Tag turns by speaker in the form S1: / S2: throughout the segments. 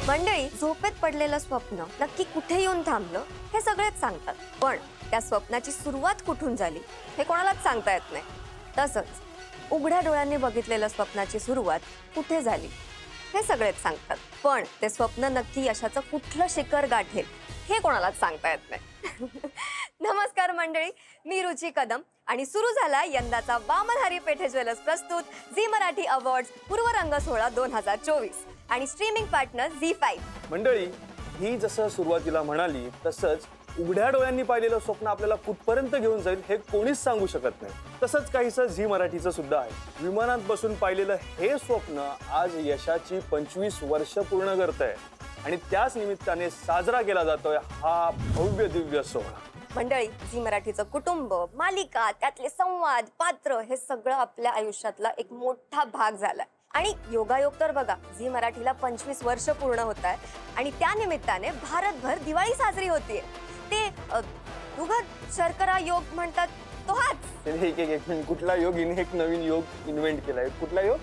S1: मंडळी, झोपेत पडलेलं स्वप्न नक्की कुठे येऊन थांबलं हे सगळेच सांगतात, पण त्या स्वप्नाची सुरुवात कुठून झाली हे कोणालाच सांगता येत नाही. तसंच उघड्या डोळ्यांनी बघितलेलं स्वप्नाची सुरुवात कुठे झाली हे सगळेच सांगतात, पण ते स्वप्न नक्की यशाचं कुठलं शिखर गाठेल हे कोणालाच सांगता येत नाही. नमस्कार मंडळी, मी रुची कदम आणि सुरू झाला यंदाचा वामनहरी पेठे ज्वेलर्स प्रस्तुत झी मराठी अवॉर्ड्स पूर्वरंग सोहळा 2024 आणि स्ट्रीमिंग पार्टनर झी5.
S2: मंडळी, ही जसं सुरुवातीला म्हणाली तसंच उघड्या डोळ्यांनी पाहिलेलं स्वप्न आपल्याला कुठपर्यंत घेऊन जाईल हे कोणीच सांगू शकत नाही. तसंच काहीसं झी मराठीचं सुद्धा आहे. विमानात बसून पाहिलेलं हे स्वप्न आज यशाची 25 वर्ष पूर्ण करतंय आणि त्याच निमित्ताने साजरा केला जातोय हा भव्य दिव्य सोहळा.
S1: मंडळी, झी मराठीचं कुटुंब, मालिका, त्यातले संवाद, पात्र हे सगळं आपल्या आयुष्यातला एक मोठा भाग झालाय. आणि योगायोग तर बघा, झी मराठीला 25 वर्ष पूर्ण होत आहे आणि त्या निमित्ताने भारतभर दिवाळी साजरी होतीये. ते दुघट शर्करा योग म्हणतात तो हाच.
S2: एक मिनिट, कुठला योग? एक नवीन योग इन्व्हेंट केलाय. कुठला योग?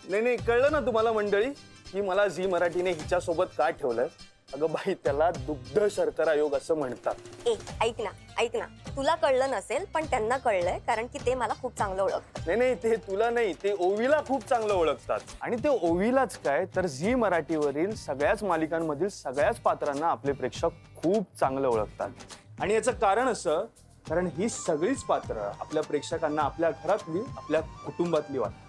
S2: नाही, कळलं ना तुम्हाला मंडळी की मला झी मराठीने हिच्यासोबत का ठेवलंय? अगं बाई, त्याला दुग्ध शर्करा योग असं म्हणतात.
S1: ऐक ना, तुला कळलं नसेल पण त्यांना कळलंय, कारण की ते मला खूप चांगलं ओळखतात.
S2: नाही, ते तुला नाही, ते ओवीला खूप चांगलं ओळखतात. आणि ते ओवीलाच काय तर झी मराठीवरील सगळ्याच मालिकांमधील सगळ्याच पात्रांना आपले प्रेक्षक खूप चांगलं ओळखतात. आणि याचं कारण असं, कारण ही सगळीच पात्र आपल्या प्रेक्षकांना आपल्या घरातली, आपल्या कुटुंबातली वाटतात.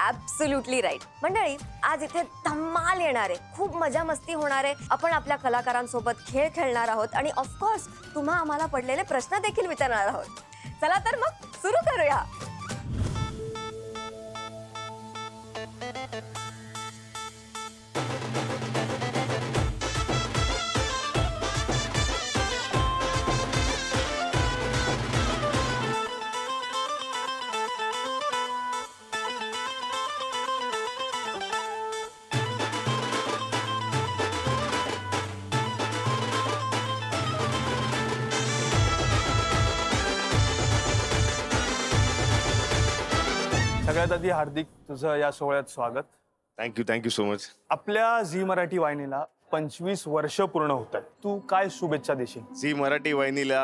S1: Absolutely right. मंडळी, आज इथे धमाल येणार आहे, खूप मजा मस्ती होणार आहे. आपण आपल्या कलाकारांसोबत खेळ खेळणार आहोत आणि ऑफकोर्स तुम्हा आम्हाला पडलेले प्रश्न देखील विचारणार आहोत. चला तर मग सुरू करूया.
S2: सगळ्यात आधी हार्दिक, तुझं या सोहळ्यात स्वागत.
S3: Thank you so much.
S2: आपल्या झी मराठी वाहिनीला 25 वर्ष पूर्ण होत आहेत. तू काय शुभेच्छा देशील?
S3: झी मराठी वाहिनीला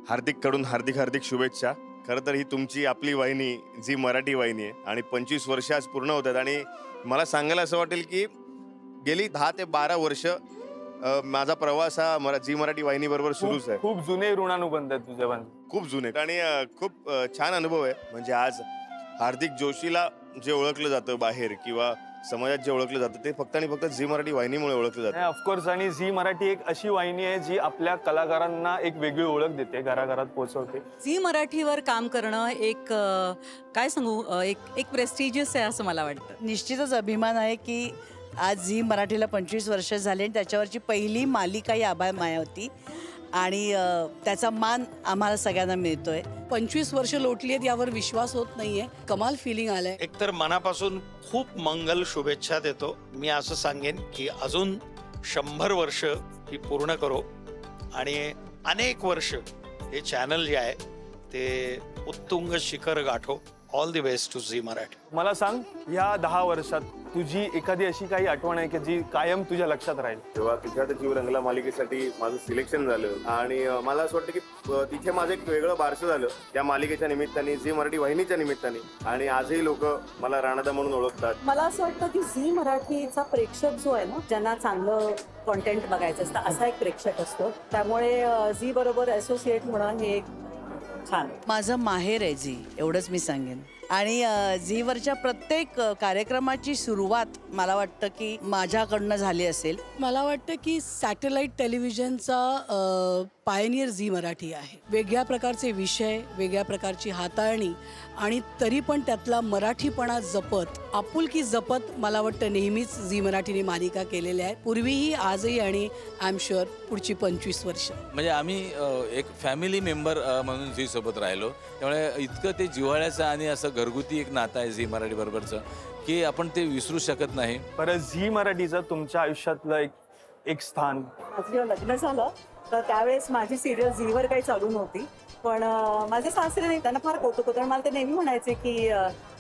S3: हार्दिक कडून हार्दिक शुभेच्छा. खरं तर ही तुमची आपली वाहिनी झी मराठी वाहिनी आहे आणि 25 वर्ष आज पूर्ण होत आहेत. आणि मला सांगायला असं वाटेल की गेली 10 ते 12 वर्ष माझा प्रवास हा झी मराठी वाहिनी बरोबर सुरूच आहे.
S2: खूप जुने ऋणानुबंध आहेत तुझे पण.
S3: खूप जुने आणि खूप छान अनुभव आहे. म्हणजे आज हार्दिक जोशीला जे ओळखलं जातं बाहेर किंवा समाजात जे ओळखलं जातं ते फक्त आणि फक्त झी मराठी वाहिनीमुळे ओळखलं जातं.
S2: ऑफकोर्स. आणि झी मराठी एक अशी वाहिनी आहे जी आपल्या कलाकारांना एक वेगळी ओळख देते, घराघरात पोहोचवते.
S4: झी मराठीवर काम करणं एक काय सांगू, एक प्रेस्टिजियस आहे असं मला वाटतं.
S5: निश्चितच अभिमान आहे की आज झी मराठीला 25 वर्ष झाले आणि त्याच्यावरची पहिली मालिका ही आबाळ माया होती आणि त्याचा मान आम्हाला सगळ्यांना मिळतोय.
S4: 25 वर्ष लोटली आहेत यावर विश्वास होत नाहीये. कमाल फिलिंग आलंय.
S6: एकतर मनापासून खूप मंगल शुभेच्छा देतो. मी असं सांगेन की अजून 100 वर्ष ही पूर्ण करो आणि अनेक वर्ष हे चॅनल जे आहे ते उत्तुंग शिखर गाठो. All the best to Zee Marathi.
S2: मला सांग, या 10 वर्षात तुझी एखादी अशी काही आठवण आहे की जी कायम तुझ्या लक्षात राहील?
S3: तेव्हा तुझ्यात जीव रंगला मालिकेसाठी माझं सिलेक्शन झालं आणि मला असं वाटतं की तिथे माझं एक वेगळं बारसं झालं त्या मालिकेच्या निमित्ताने, झी मराठी वाहिनीच्या निमित्ताने. आणि आजही लोक मला राणादा म्हणून ओळखतात.
S7: मला असं वाटतं की झी मराठीचा प्रेक्षक जो आहे ना, ज्यांना चांगलं कॉन्टेंट बघायचं असतं असा एक प्रेक्षक असतो. त्यामुळे झी बरोबर असोसिएट होणं हे छान.
S5: माझं माहेर आहे झी, एवढंच मी सांगेन. आणि झीवरच्या प्रत्येक कार्यक्रमाची सुरुवात मला वाटतं की माझ्याकडनं झाली असेल.
S4: मला वाटतं की सॅटेलाइट टेलिव्हिजनचा पायनियर झी मराठी आहे. वेगळ्या प्रकारचे विषय, वेगळ्या प्रकारची हाताळणी आणि तरी पण त्यातला मराठीपणा जपत, आपुलकी जपत मला वाटतं नेहमीच झी मराठीने मालिका केलेल्या आहेत, पूर्वीही, आजही आणि आय एम शुअर पुढची 25 वर्ष.
S8: म्हणजे आम्ही एक फॅमिली मेंबर म्हणून झी सोबत राहिलो, त्यामुळे इतकं ते जिव्हाळ्याचं आणि असं घरगुती एक नातं आहे झी मराठी बरोबरचं की आपण ते विसरू शकत नाही.
S2: बरं, झी मराठीचं तुमच्या आयुष्यातलं एक एक स्थान?
S7: माझं जेव्हा लग्न झालं तर त्यावेळेस माझी सिरियल झीवर काही चालू नव्हती, पण माझे सासरे नाही, त्यांना फार कौतुक होतं आणि मला ते नेहमी म्हणायचे की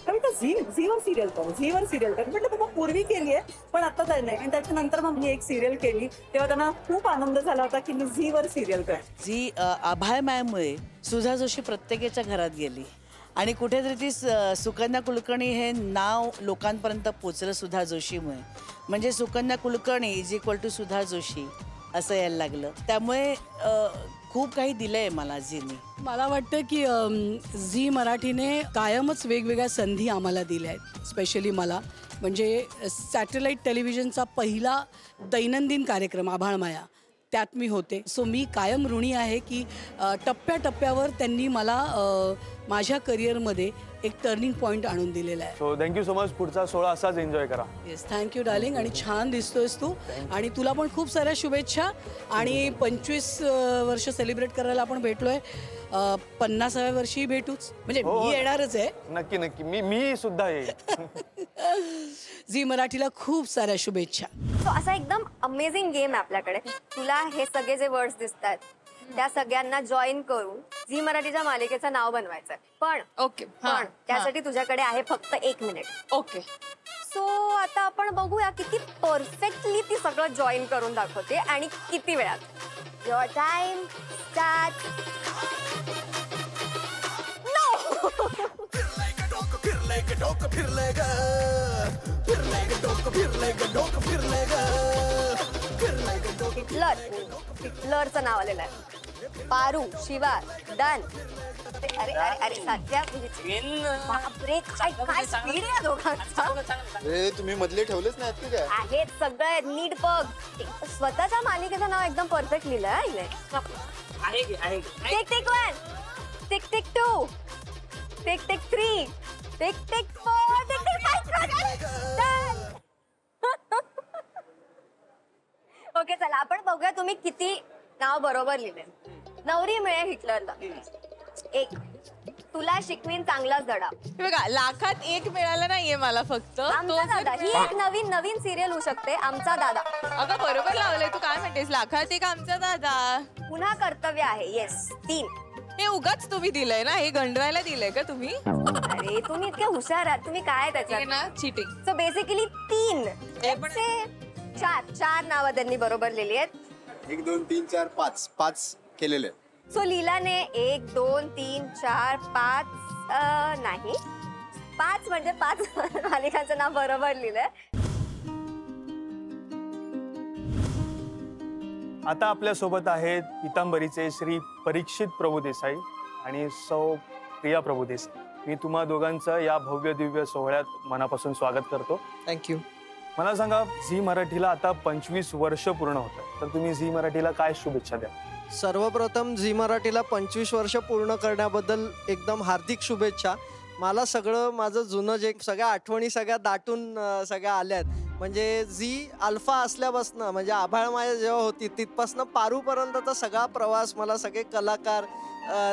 S7: कविता झीवर सिरियल कर, झीवर सिरियल कर. म्हटलं तुम्हाला पूर्वी केली आहे पण आता तर नाही. आणि त्याच्यानंतर मग मी एक सिरियल केली, तेव्हा त्यांना खूप आनंद झाला होता की मी झीवर सिरियल कर.
S5: जी आभाळ मायामुळे सुधा जोशी प्रत्येकाच्या घरात गेली आणि कुठेतरी ती सुकन्या कुलकर्णी हे नाव लोकांपर्यंत पोचलं सुधा जोशीमुळे. म्हणजे Sukanya Kulkarni is equal to Sudha Joshi असं यायला लागलं. त्यामुळे खूप काही दिलंय मला झीने.
S4: मला वाटतं की झी मराठीने कायमच वेगवेगळ्या संधी आम्हाला दिल्या आहेत. स्पेशली मला म्हणजे सॅटेलाईट टेलिव्हिजनचा पहिला दैनंदिन कार्यक्रम आभाळमाया, त्यात मी होते. सो मी कायम ऋणी आहे की टप्प्याटप्प्यावर त्यांनी मला माझ्या करिअरमध्ये एक टर्निंग पॉईंट आणून दिलेला आहे.
S2: So thank you so much. पुढचा सोहळा असाच एन्जॉय करा.
S4: Yes, thank you darling. आणि छान दिसतोयस तू आणि तुला पण खूप साऱ्या शुभेच्छा. आणि 25 वर्ष सेलिब्रेट करायला आपण भेटलोय. 50व्या वर्षी भेटूच, म्हणजे मी येणारच आहे.
S2: नक्की नक्की, मी सुद्धा येईल.
S4: झी मराठीला खूप साऱ्या शुभेच्छा.
S1: सो असा एकदम अमेझिंग गेम आहे आपल्याकडे. तुला हे सगळे जे वर्ड्स दिसतात त्या सगळ्यांना जॉईन करून झी मराठीच्या मालिकेचं नाव बनवायचं. पण पण त्यासाठी तुझ्याकडे आहे फक्त 1 मिनिट.
S9: ओके.
S1: सो आता आपण बघूया किती परफेक्टली ती सगळं जॉईन करून दाखवते आणि किती वेळात. Your time start. हिटलरचं नाव आलेलं आहे. पारू, शिवा, डन. अरे अरे अरे साध्या, बापरे काय काय स्पीड आहे दोघांचा.
S10: तुम्ही मधले ठेवलेच नाहीत की काय?
S1: आहेत सगळे नीट बघ. स्वतःच्या मालिकेचं नाव एकदम परफेक्ट लिहिलंय. Tick tick 1, tick tick 2, tick tick 3, tick tick 4, tick tick 5. Okay चला आपण बघूया तुम्ही किती नाव बरोबर लिहिले. नवरी मिळे हिटलरला. 1, तुला शिकवीन चांगलाच धडा.
S9: बघा, लाखात 1 मिळालं नाहीये मला फक्त.
S1: आमचा दादा ही एक नवीन सिरियल होऊ शकते. आमचा दादा.
S9: अगं बरोबर लावलंय तू. काय म्हणतेस? लाखात 1 आमचा दादा.
S1: पुन्हा कर्तव्य आहे. येस. 3,
S9: हे उगाच तुम्ही दिलंय ना, हे गंडवायला दिलंय का तुम्ही?
S1: अरे तुम्ही इतके हुशार आहात. तुम्ही काय त्याच्यात
S9: ना चिटिंग.
S1: सो बेसिकली 3 चार नावं त्यांनी बरोबर लिहिली आहेत.
S10: 1 2 3 4 5 केलेले.
S1: सो लीलाने 1 2 3 4 5 नाही 5 म्हणजे 5 मालिकांचं नाव बरोबर लिहिलंय.
S2: आता आपल्या सोबत आहेत पितांबरीचे श्री परीक्षित प्रभुदेसाई आणि सौ प्रिया प्रभुदेसाई. मी तुम्हा दोघांचं या भव्य दिव्य सोहळ्यात मनापासून स्वागत करतो.
S11: थँक्यू.
S2: मला सांगा, झी मराठीला आता 25 वर्ष पूर्ण होत आहे, तर तुम्ही झी मराठीला काय शुभेच्छा द्या?
S11: सर्वप्रथम झी मराठीला 25 वर्ष पूर्ण करण्याबद्दल एकदम हार्दिक शुभेच्छा. मला सगळं माझं जुनं जे सगळ्या आठवणी सगळ्या दाटून सगळ्या आल्यात. म्हणजे झी अल्फा असल्यापासनं, म्हणजे आभाळमाया जेव्हा होती तिथपासनं पारूपर्यंतचा सगळा प्रवास, मला सगळे कलाकार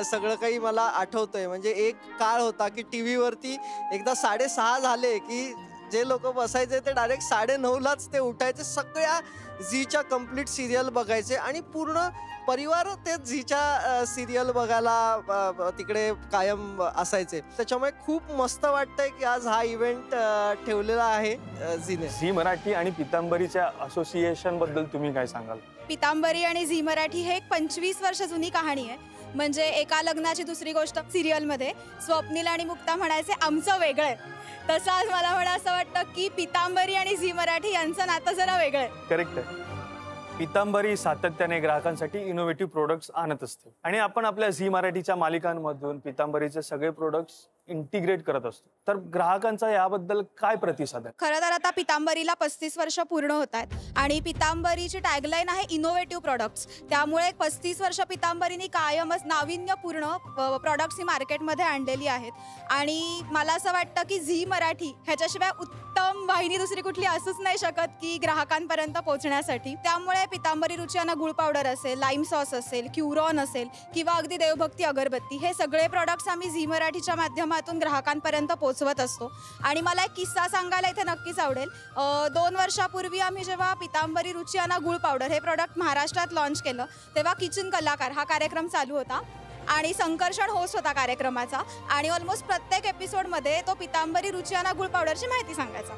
S11: सगळं काही मला आठवतंय. म्हणजे एक काळ होता की टी व्हीवरती एकदा 6:30 झाले की जे लोक बसायचे ते डायरेक्ट 9:30लाच ते उठायचे, सगळ्या झीच्या कम्प्लीट सिरियल बघायचे आणि पूर्ण परिवार ते झीच्या सिरियल बघायला तिकडे कायम असायचे. त्याच्यामुळे खूप मस्त वाटतंय की आज हा इव्हेंट ठेवलेला आहे झीने.
S2: झी मराठी आणि पितांबरीच्या असोसिएशन बद्दल तुम्ही काय सांगाल?
S12: पितांबरी आणि झी मराठी हे एक 25 वर्ष जुनी कहाणी आहे. म्हणजे एका लग्नाची दुसरी गोष्ट सिरियलमध्ये स्वप्नील आणि मुक्ता म्हणायचे आमचं वेगळं आहे, तसं आज मला असं वाटतं की पितांबरी आणि झी मराठी यांचं नातं जरा वेगळं आहे.
S2: करेक्ट आहे. पितांबरी सातत्याने ग्राहकांसाठी इनोव्हेटिव्ह प्रोडक्ट्स आणत असते आणि आपण आपल्या झी मराठीच्या मालिकांमधून पितांबरीचे सगळे प्रोडक्ट्स इंटिग्रेट करत असतो. तर ग्राहकांचा याबद्दल काय प्रतिसाद आहे?
S12: खरं तर आता पितांबरीला 35 वर्ष पूर्ण होत आहेत आणि पितांबरीची टॅगलाईन आहे इनोव्हेटिव्ह प्रोडक्ट्स. त्यामुळे 35 वर्ष पितांबरीने कायमच नाविन्यपूर्ण प्रोडक्ट्स ही मार्केटमध्ये आणलेली आहेत. आणि मला असं वाटतं की झी मराठी ह्याच्याशिवाय उत्तम वाहिनी दुसरी कुठली असूच नाही शकत की ग्राहकांपर्यंत पोहोचण्यासाठी. त्यामुळे पितांबरी रुचियाना गुळ पावडर असेल, लाईम सॉस असेल, क्युरॉन असेल किंवा अगदी देवभक्ती अगरबत्ती, हे सगळे प्रोडक्ट्स आम्ही झी मराठीच्या माध्यमातून माध्यमातून ग्राहकांपर्यंत पोहोचवत असतो. आणि मला एक किस्सा सांगायला इथे नक्कीच आवडेल. 2 वर्षापूर्वी आम्ही जेव्हा पितांबरी रुचियाना गुळ पावडर हे प्रोडक्ट महाराष्ट्रात लॉन्च केलं, तेव्हा किचन कलाकार हा कार्यक्रम चालू होता आणि संकर्षण होस्ट होता कार्यक्रमाचा. आणि ऑलमोस्ट प्रत्येक एपिसोडमध्ये तो पितांबरी रुचियाना गुळ पावडरची माहिती सांगायचा.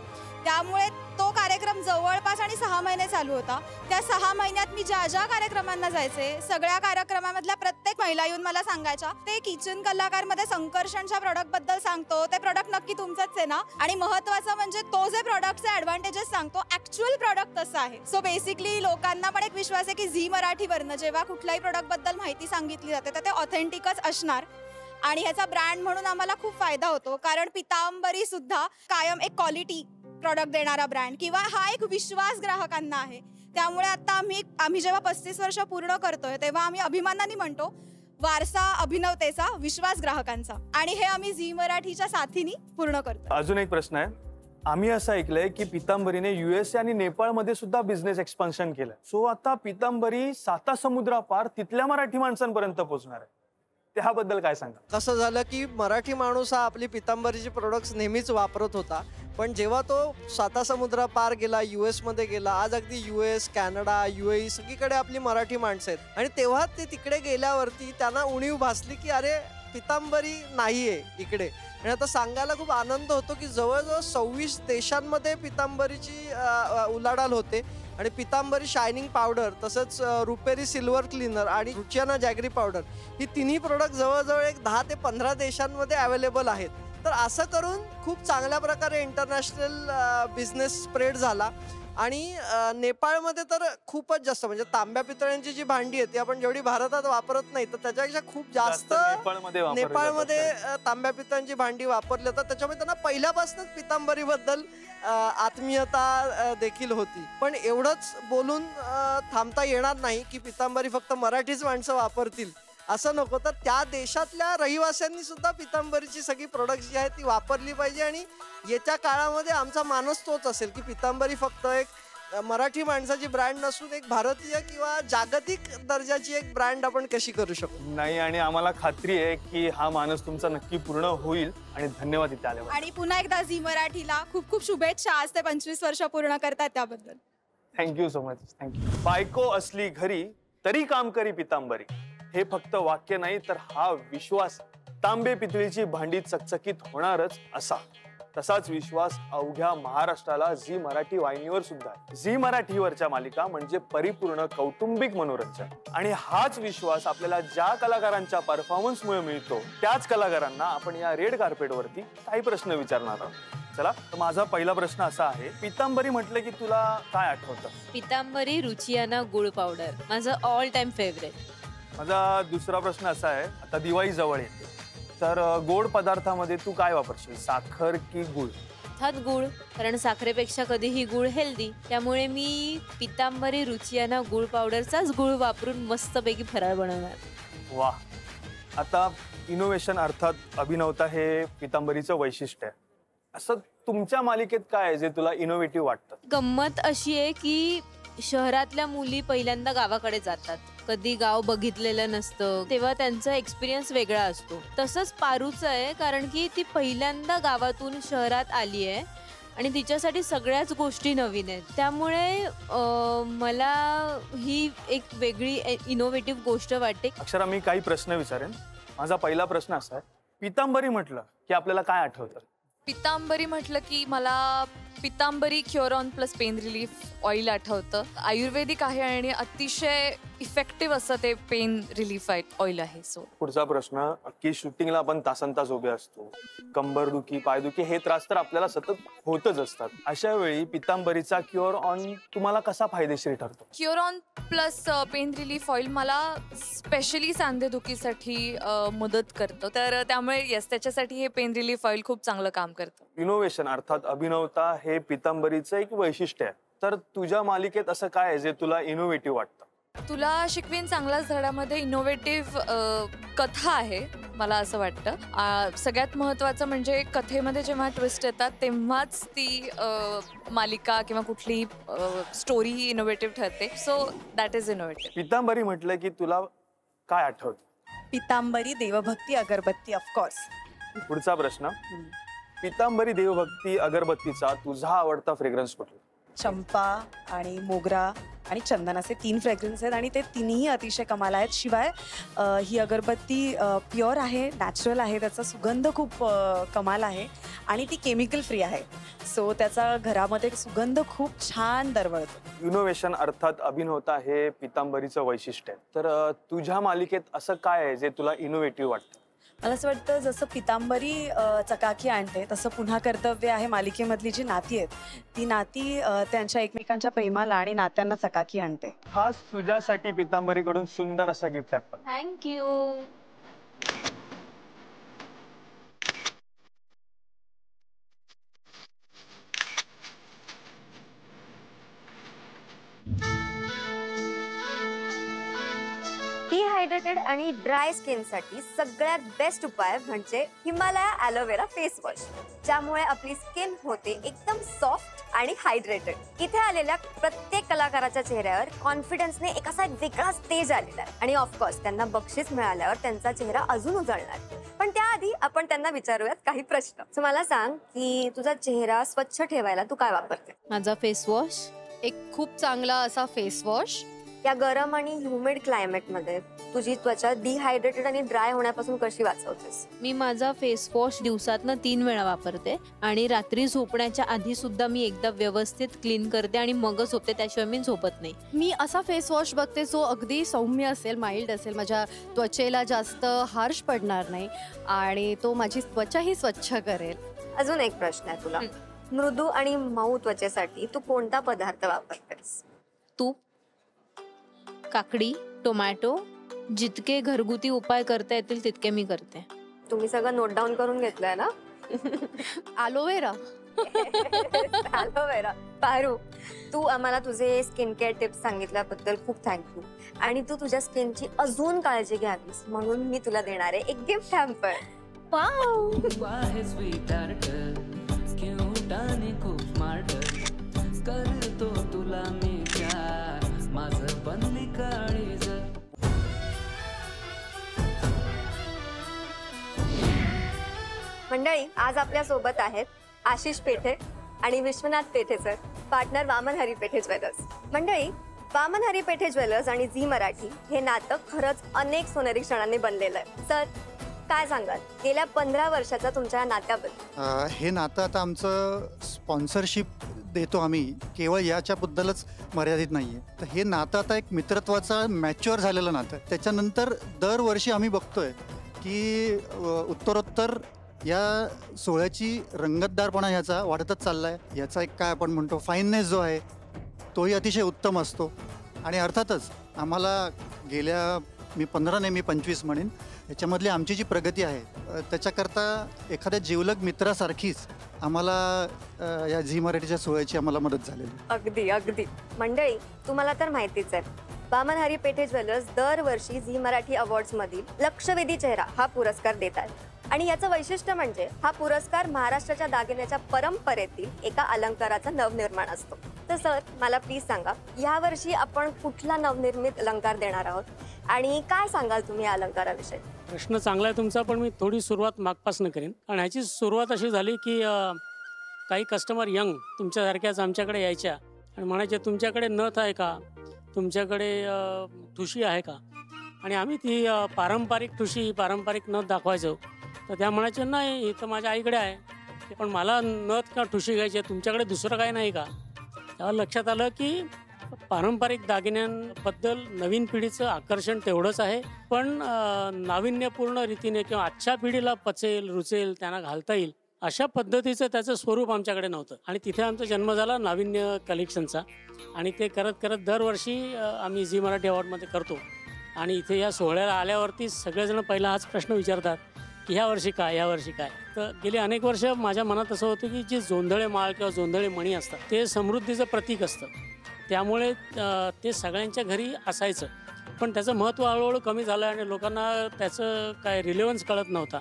S12: त्यामुळे तो कार्यक्रम जवळपास आणि 6 महिने चालू होता. त्या 6 महिन्यात मी ज्या ज्या कार्यक्रमांना जायचे, सगळ्या कार्यक्रमामधल्या प्रत्येक महिला येऊन मला सांगायच्या, ते किचन कलाकारमध्ये संकर्षणच्या प्रॉडक्टबद्दल सांगतो, ते प्रॉडक्ट नक्की तुमचंच आहे ना. आणि महत्त्वाचं म्हणजे तो जे प्रॉडक्टचे ॲडव्हान्टेजेस सांगतो, ॲक्च्युअल प्रॉडक्ट तसं आहे. सो बेसिकली लोकांना पण एक विश्वास आहे की झी मराठीवरनं जेव्हा कुठल्याही प्रॉडक्टबद्दल माहिती सांगितली जाते तर ते ऑथेंटिकच असणार. आणि ह्याचा ब्रँड म्हणून आम्हाला खूप फायदा होतो, कारण पितांबरी सुद्धा कायम एक क्वालिटी प्रॉडक्ट देणारा ब्रँड किंवा हा एक विश्वास ग्राहकांना आहे. त्यामुळे आता आम्ही जेव्हा 35 वर्ष पूर्ण करतोय तेव्हा आम्ही अभिमानाने म्हणतो, वारसा अभिनवतेचा, विश्वास ग्राहकांचा. आणि हे आम्ही झी मराठीच्या साथीने पूर्ण करतो.
S2: अजून एक प्रश्न आहे. आम्ही असं ऐकलंय की पितांबरीने USA आणि नेपाळमध्ये सुद्धा बिझनेस एक्सपान्शन केलंय. सो आता पितांबरी 7 समुद्रापार तिथल्या मराठी माणसांपर्यंत पोहोचणार आहे. त्याबद्दल काय सांगा?
S11: कसं झालं की मराठी माणूस हा आपली पितांबरीची प्रोडक्ट्स नेहमीच वापरत होता, पण जेव्हा तो 7 समुद्र पार गेला, US मध्ये गेला, आज अगदी US, कॅनडा, UAE सगळीकडे आपली मराठी माणसं आहेत. आणि तेव्हा ते तिकडे गेल्यावरती त्यांना उणीव भासली की अरे पितांबरी नाहीये इकडे. आणि आता सांगायला खूप आनंद होतो की जवळजवळ 26 देशांमध्ये पितांबरीची उलाढाल होते. आणि पितांबरी शायनिंग पावडर, तसंच रुपेरी सिल्वर क्लीनर आणि रुचियाना जॅगरी पावडर ही तिन्ही प्रोडक्ट जवळजवळ एक 10 ते 15 देशांमध्ये अवेलेबल आहेत. तर असं करून खूप चांगल्या प्रकारे इंटरनॅशनल बिझनेस स्प्रेड झाला. आणि नेपाळमध्ये तर खूपच जास्त, म्हणजे तांब्या पितळ्यांची जी भांडी आहेत ती आपण जेवढी भारतात वापरत नाही तर त्याच्यापेक्षा खूप जास्त नेपाळमध्ये तांब्या पितळ्यांची भांडी वापरली जातात. त्याच्यामुळे त्यांना पहिल्यापासूनच पितांबरीबद्दल आत्मीयता देखील होती. पण एवढंच बोलून थांबता येणार नाही की पितांबरी फक्त मराठीच माणसं वापरतील असं नको, तर त्या देशातल्या रहिवाशांनी सुद्धा पितांबरीची सगळी प्रोडक्ट्स जी आहेत ती वापरली पाहिजे. आणि येत्या काळामध्ये आमचा मानस तोच असेल की पितांबरी फक्त एक मराठी माणसाची ब्रँड नसून एक भारतीय किंवा जागतिक दर्जाची एक ब्रँड आपण कशी करू शकतो.
S2: नाही, आणि आम्हाला खात्री आहे की हा मानस तुमचा नक्की पूर्ण होईल. आणि धन्यवाद इथे आल्यावर.
S12: आणि पुन्हा एकदा झी मराठीला खूप खूप शुभेच्छा आज ते 25 वर्ष पूर्ण करतात त्याबद्दल.
S2: Thank you so much. थँक्यू. बायको असली घरी तरी काम करी पितांबरी, हे फक्त वाक्य नाही तर हा विश्वास तांबे पितळीची भांडी चकचकीत होणारच असा. तसाच विश्वास अवघ्या महाराष्ट्राला झी मराठी वाहिनीवर सुद्धा आहे. झी मराठीवरच्या मालिका म्हणजे परिपूर्ण कौटुंबिक मनोरंजन. आणि हाच विश्वास आपल्याला ज्या कलाकारांच्या परफॉर्मन्समुळे मिळतो त्याच कलाकारांना आपण या रेड कार्पेटवरती काही प्रश्न विचारणार आहोत. चला, तर माझा पहिला प्रश्न असा आहे, पितांबरी म्हटलं की तुला काय आठवतं?
S13: पितांबरी रुचियाना गुळ पावडर माझं ऑल टाइम फेवरेट.
S2: माझा दुसरा प्रश्न असा आहे, आता दिवाळी जवळ येते तर गोड पदार्थामध्ये तू काय वापरशील, साखर की गुळ?
S13: अर्थात गुळ, कारण साखरेपेक्षा कधीही गुळ हेल्दी. त्यामुळे मी पितांबरी रुचियाना गुळ पावडरचाच गुळ वापरून मस्तपैकी फराळ बनवणार.
S2: वा. आता इनोव्हेशन अर्थात अभिनवता हे पितांबरीचं वैशिष्ट्य आहे. असं तुमच्या मालिकेत काय आहे जे तुला इनोव्हेटिव्ह वाटतं?
S13: गंमत अशी आहे की शहरातल्या मुली पहिल्यांदा गावाकडे जातात, कधी गाव बघितलेलं नसतं, तेव्हा त्यांचा एक्सपिरियन्स वेगळा असतो. तसंच पारूचं आहे, कारण की ती पहिल्यांदा गावातून शहरात आली आहे आणि तिच्यासाठी सगळ्याच गोष्टी नवीन आहेत. त्यामुळे मला ही एक वेगळी इनोव्हेटिव्ह गोष्ट वाटते.
S2: अक्षरा, मी काही प्रश्न विचारेन. माझा पहिला प्रश्न असा आहे, पितांबरी म्हटलं की आपल्याला काय आठवतं?
S14: पितांबरी म्हटलं की मला Pitambari Curon plus pain relief oil आठवतं. आयुर्वेदिक आहे आणि अतिशय इफेक्टिव्ह असं ते पेन रिलीफ ऑइल आहे. सो
S2: पुढचा प्रश्न, की शूटिंगला आपण तासनतास उभे असतो, कंबरदुखी, पायदुखी हे त्रास तर आपल्याला सतत होतच असतात. अशा वेळी पितांबरीचा क्युअर ऑन तुम्हाला कसा फायदेशीर ठरतो?
S14: क्युरॉन प्लस पेन रिलीफ ऑइल मला स्पेशली सांधेदुखीसाठी मदत करतं, तर त्यामुळे येस, त्याच्यासाठी हे पेन रिलीफ ऑइल खूप चांगलं काम करतं.
S2: इनोव्हेशन अर्थात अभिनवता हे पितांबरीचं एक वैशिष्ट्य आहे. तर तुझ्या मालिकेत असं काय आहे जे तुला इनोव्हेटिव्ह वाटतं?
S14: तुला शिकवीन चांगलाच धडामध्ये इनोव्हेटिव्ह कथा आहे मला असं वाटतं. सगळ्यात महत्त्वाचं म्हणजे कथेमध्ये जेव्हा ट्विस्ट येतात तेव्हाच ती मालिका किंवा कुठली स्टोरी ही इनोव्हेटिव्ह ठरते. So that is innovative.
S2: Pitambari म्हटलं की तुला काय आठवतं?
S7: पितांबरी, देवभक्ती, अगरबत्ती, ऑफकोर्स.
S2: पुढचा प्रश्न, पितांबरी देवभक्ती अगरबत्तीचा तुझा आवडता फ्रेग्रन्स कुठला?
S7: चंपा आणि मोगरा आणि चंदन असे 3 फ्रेग्रन्स आहेत आणि ते तिन्ही अतिशय कमाल आहेत. शिवाय ही अगरबत्ती प्युअर आहे, नॅचरल आहे, त्याचा सुगंध खूप कमाल आहे आणि ती केमिकल फ्री आहे. सो त्याचा घरामध्ये सुगंध खूप छान दरवळतो.
S2: इनोव्हेशन अर्थात अभिनवता हे पितांबरीचं वैशिष्ट्य आहे. तर तुझ्या मालिकेत असं काय आहे जे तुला इनोव्हेटिव्ह वाटतं?
S7: मला असं वाटतं जसं पितांबरी चकाकी आणते तसं पुन्हा कर्तव्य आहे मालिकेमधली जी नाती आहेत ती नाती त्यांच्या एकमेकांच्या प्रेमाला आणि नात्यांना चकाकी आणते.
S2: खास तुझ्यासाठी पितांबरीकडून सुंदर असा गिफ्ट आहे.
S13: थँक्यू.
S1: डिहायड्रेटेड आणि ड्राय स्किनसाठी सगळ्यात बेस्ट उपाय म्हणजे हिमालया ॲलोवेरा फेस वॉश, ज्यामुळे आपली स्किन होते एकदम सॉफ्ट आणि हायड्रेटेड. इथे आलेल्या प्रत्येक कलाकाराच्या चेहऱ्यावर कॉन्फिडन्सने एक असा वेगळाच तेज आलेला आहे आणि ऑफकोर्स त्यांना बक्षीस मिळाल्यावर त्यांचा चेहरा अजून उजळणार. पण त्याआधी आपण त्यांना विचारूयात काही प्रश्न. सो मला सांग की तुझा चेहरा स्वच्छ ठेवायला तू काय वापरते?
S13: माझा फेस वॉश,
S14: एक खूप चांगला असा फेस वॉश.
S1: या गरम आणि ह्युमिड क्लायमेटमध्ये तुझी त्वचा डिहायड्रेटेड आणि ड्राय होण्यापासून कशी वाचवतेस?
S13: मी माझा फेस वॉश दिवसातनं 3 वेळा वापरते आणि रात्री झोपण्याच्या आधी सुद्धा मी एकदा व्यवस्थित क्लीन करते आणि मगच झोपते, त्याशिवाय मी झोपत नाही.
S14: मी असा फेस वॉश बघते जो अगदी सौम्य असेल, माइल्ड असेल, माझ्या त्वचेला जास्त हार्श पडणार नाही आणि तो माझी त्वचाही स्वच्छ करेल.
S1: अजून एक प्रश्न आहे तुला. मृदू आणि मऊ त्वचेसाठी तू कोणता पदार्थ वापरतेस?
S13: तूप, काकडी, टोमॅटो, जितके घरगुती उपाय करता येतील तितके मी करते.
S1: तुम्ही सगळं नोट डाऊन करून घेतलंय ना?
S14: ॲलोवेरा.
S1: ॲलोवेरा. पारू, तू आम्हाला तुझे स्किन केअर टिप्स सांगितल्याबद्दल खूप थँक्यू. आणि तू तुझ्या स्किनची अजून काळजी घ्यावीस म्हणून मी तुला देणार आहे एक गिफ्ट हॅम्पर. वाव.
S15: करतो तुला मी प्यार, माझं बनली काळीज.
S1: मंडळी, आज आपल्या सोबत आहेत आशिष पेठे आणि विश्वनाथ पेठे sir, partner Vaman Hari Pethe jewellers. मंडळी, वामन हरी पेठे ज्वेलर्स आणि झी मराठी हे नातं खरंच अनेक सोनेरी क्षणांनी बनलेलं आहे. सर, काय सांगाल गेल्या 15 वर्षाचा तुमच्या नात्याबद्दल?
S16: हे नातं आता आमचं स्पॉन्सरशिप देतो आम्ही, केवळ याच्याबद्दलच मर्यादित नाही आहे. तर हे नातं आता एक मित्रत्वाचा मॅच्युअर झालेलं नातं. त्याच्यानंतर दरवर्षी आम्ही बघतोय की उत्तरोत्तर या सोहळ्याची रंगतदारपणा ह्याचा वाढतच चालला आहे. याचा एक काय आपण म्हणतो फाईननेस जो आहे तोही अतिशय उत्तम असतो. आणि अर्थातच आम्हाला गेल्या मी 15 नाही मी 25 म्हणेन याच्यामधली आमची जी प्रगती आहे त्याच्याकरता एखाद्या जिवलग मित्रासारखीच आम्हाला या झी मराठीच्या सोहळ्याची आम्हाला मदत झालेली.
S1: अगदी अगदी. मंडळी, तुम्हाला तर माहितीच आहे, वामन हरी पेठे ज्वेलर्स दरवर्षी झी मराठी अवॉर्ड्स मधील लक्षवेधी चेहरा हा पुरस्कार देतात. आणि याचं वैशिष्ट्य म्हणजे हा पुरस्कार महाराष्ट्राच्या दागिन्याच्या परंपरेतील एका अलंकाराचा नवनिर्माण असतो. तर सर, मला प्लीज सांगा, यावर्षी आपण कुठला नवनिर्मित अलंकार देणार आहोत आणि काय सांगाल तुम्ही या अलंकाराविषयी?
S17: प्रश्न चांगला आहे तुमचा, पण मी थोडी सुरुवात मागपासून करेन. आणि ह्याची सुरुवात अशी झाली की काही कस्टमर यंग तुमच्यासारख्याच आमच्याकडे यायच्या आणि म्हणायचे तुमच्याकडे नथ आहे का, तुमच्याकडे ठुशी आहे का. आणि आम्ही ती पारंपरिक ठुशी पारंपरिक नथ दाखवायचो. तर त्या म्हणायचे नाही, हे तर माझ्या आईकडे आहे, पण मला नथ का ठुशी घ्यायची आहे, तुमच्याकडे दुसरं काही नाही का. तेव्हा लक्षात आलं की पारंपरिक दागिन्यांबद्दल नवीन पिढीचं आकर्षण तेवढंच आहे, पण नाविन्यपूर्ण रीतीने किंवा आजच्या पिढीला पचेल, रुचेल, त्यांना घालता येईल अशा पद्धतीचं त्याचं स्वरूप आमच्याकडे नव्हतं. आणि तिथे आमचा जन्म झाला नाविन्य कलेक्शनचा. आणि ते करत करत दरवर्षी आम्ही झी मराठी अवॉर्डमध्ये करतो. आणि इथे या सोहळ्याला आल्यावरती सगळेजण पहिला हाच प्रश्न विचारतात की ह्या वर्षी काय, या वर्षी काय. तर गेली अनेक वर्ष माझ्या मनात असं होतं की जे जोंधळे माळ किंवा जोंधळे मणी असतात ते समृद्धीचं प्रतीक असतं, त्यामुळे ते सगळ्यांच्या घरी असायचं. पण त्याचं महत्त्व हळूहळू कमी झालं आणि लोकांना त्याचं काय रिलेव्हन्स कळत नव्हता,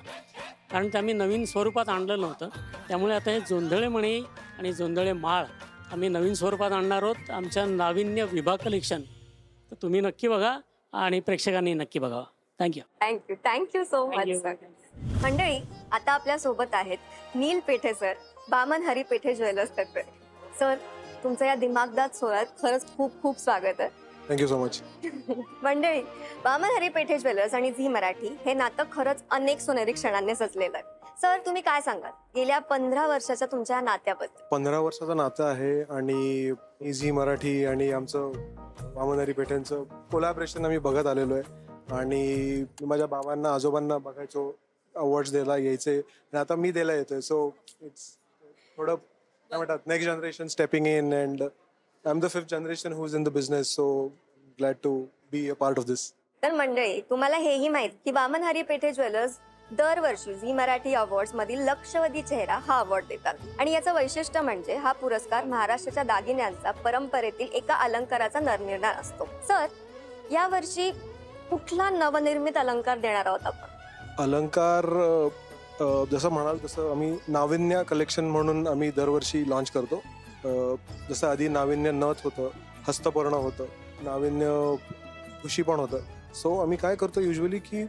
S17: कारण ते आम्ही नवीन स्वरूपात आणलं नव्हतं. त्यामुळे आता हे जोंधळे मणी आणि जोंधळे माळ आम्ही नवीन स्वरूपात आणणार आहोत आमच्या नाविन्य विभाग कलेक्शन. तर तुम्ही नक्की बघा आणि प्रेक्षकांनी नक्की बघावा. Thank you.
S1: Thank you. Thank you so much sir. मंडळी, आता आपल्या सोबत आहेत नील पेठे सर, बामन हरी पेठे ज्वेलर्स तर्फे. सर, तुमचं या दिमागदार सोहळ्यात खरंच खूप खूप स्वागत आहे.
S18: Thank you so much.
S1: मंडळी, बामन हरी पेठे ज्वेलर्स आणि झी मराठी हे नातं खरंच अनेक सोनेरी क्षणांनी सजलेलं आहे. सर, तुम्ही काय सांगाल गेल्या 15 वर्षाच्या तुमच्या नात्याबद्दल?
S18: 15 वर्षाचं नातं आहे आणि झी मराठी आणि आमचं बामन हरी पेठेंचं कोलॅबरेशन आम्ही बघत आलेलो आहे आणि माझ्या बाबांना आजोबांना बघायचो अवॉर्ड्स द्यायला यायचे आणि आता मी द्यायला येतोय. सो इट्स थोडं काय म्हणतात next generation stepping in and I am the 5th generation who is in the business. So glad to be a part of this.
S1: तर मंडळी, तुम्हाला हेही माहित की बामन हरी पेठे ज्वेलर्स दरवर्षी झी मराठी अवॉर्ड्स मधील लक्षवेधी चेहरा हा अवॉर्ड देतात आणि याचं वैशिष्ट्य म्हणजे हा पुरस्कार महाराष्ट्राच्या दागिन्यांचा परंपरेतील एका अलंकाराचा नरनिर्णय असतो. सर, या वर्षी कुठला नवनिर्मित अलंकार देणार आहोत आपण?
S18: अलंकार जसं म्हणाल तसं आम्ही नाविन्य कलेक्शन म्हणून आम्ही दरवर्षी लॉन्च करतो. जसं आधी नाविन्य नथ होतं, हस्तपर्ण होतं, नाविन्य खुशी पण होतं. सो आम्ही काय करतो युजली की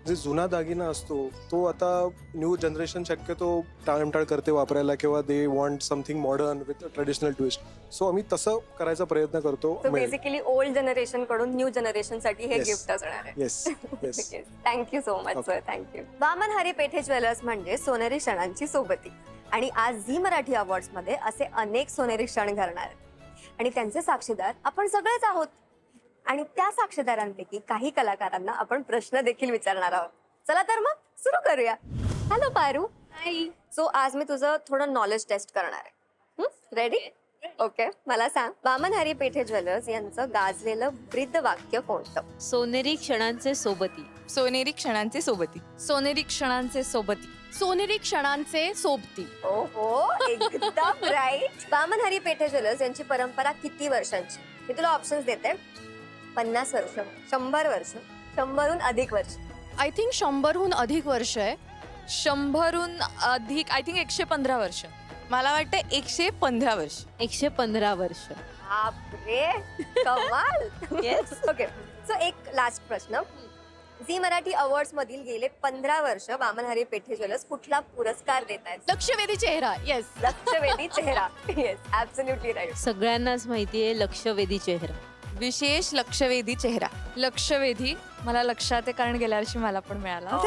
S18: जे जुना दागिना असतो तो आता न्यू जनरेशन शक्यतो टाळमटाळ करते वापरायला किंवा they want something modern with traditional twist. So आम्ही तसं करायचा प्रयत्न करतो.
S1: बेसिकली ओल्ड जनरेशन कडून न्यू जनरेशन साठी हे
S18: Yes.
S1: गिफ्ट असणार आहे.
S18: Yes yes.
S1: Thank you so much sir, thank you. बामन हरी पेठे ज्वेलर्स म्हणजे सोनेरी क्षणांची सोबती आणि आज झी मराठी अवॉर्ड्स मध्ये असे अनेक सोनेरी क्षण घडणार आहेत आणि त्यांचे साक्षीदार आपण सगळेच आहोत. आणि त्या साक्षीदारांपैकी काही कलाकारांना आपण प्रश्न देखील विचारणार आहोत. चला तर मग सुरू करूया. हॅलो पारू. हाय. सो आज मी तुझं थोडं नॉलेज टेस्ट करणार आहे. रेडी? ओके. मला सांग, बामन हरी पेठे ज्वेलर्स यांचं गाजलेलं ब्रीद वाक्य कोणतं?
S13: सोनेरी क्षणांचे सोबती.
S14: सोनेरी क्षणांचे सोबती. सोनेरी क्षणांचे सोबती.
S9: सोनेरी क्षणांचे सोबती.
S1: ओहो, एकदम राईट. बामन हरी पेठे ज्वेलर्स यांची परंपरा किती वर्षांची? मी तुला ऑप्शन्स देते. 50 वर्ष, 100 वर्ष, 100हून अधिक वर्ष.
S9: आय थिंक 100हून अधिक वर्ष आहे.
S14: 100हून अधिक, आय थिंक 115 वर्ष. मला वाटतं 115 वर्ष.
S13: 115 वर्ष.
S1: बापरे, कमाल. येस. ओके. सो एक लास्ट प्रश्न. झी मराठी अवॉर्ड्स मधील गेले 15 वर्ष बामन हरी पेठे ज्वेलर्स कुठला पुरस्कार देत आहेत?
S9: लक्षवेधी चेहरा. येस.
S1: लक्षवेधी चेहरा. Yes, absolutely right.
S13: सगळ्यांनाच माहितीये लक्षवेधी चेहरा.
S14: विशेष लक्षवेधी चेहरा. लक्षवेधी मला लक्षात आहे कारण गेल्या वर्षी मला पण मिळाला.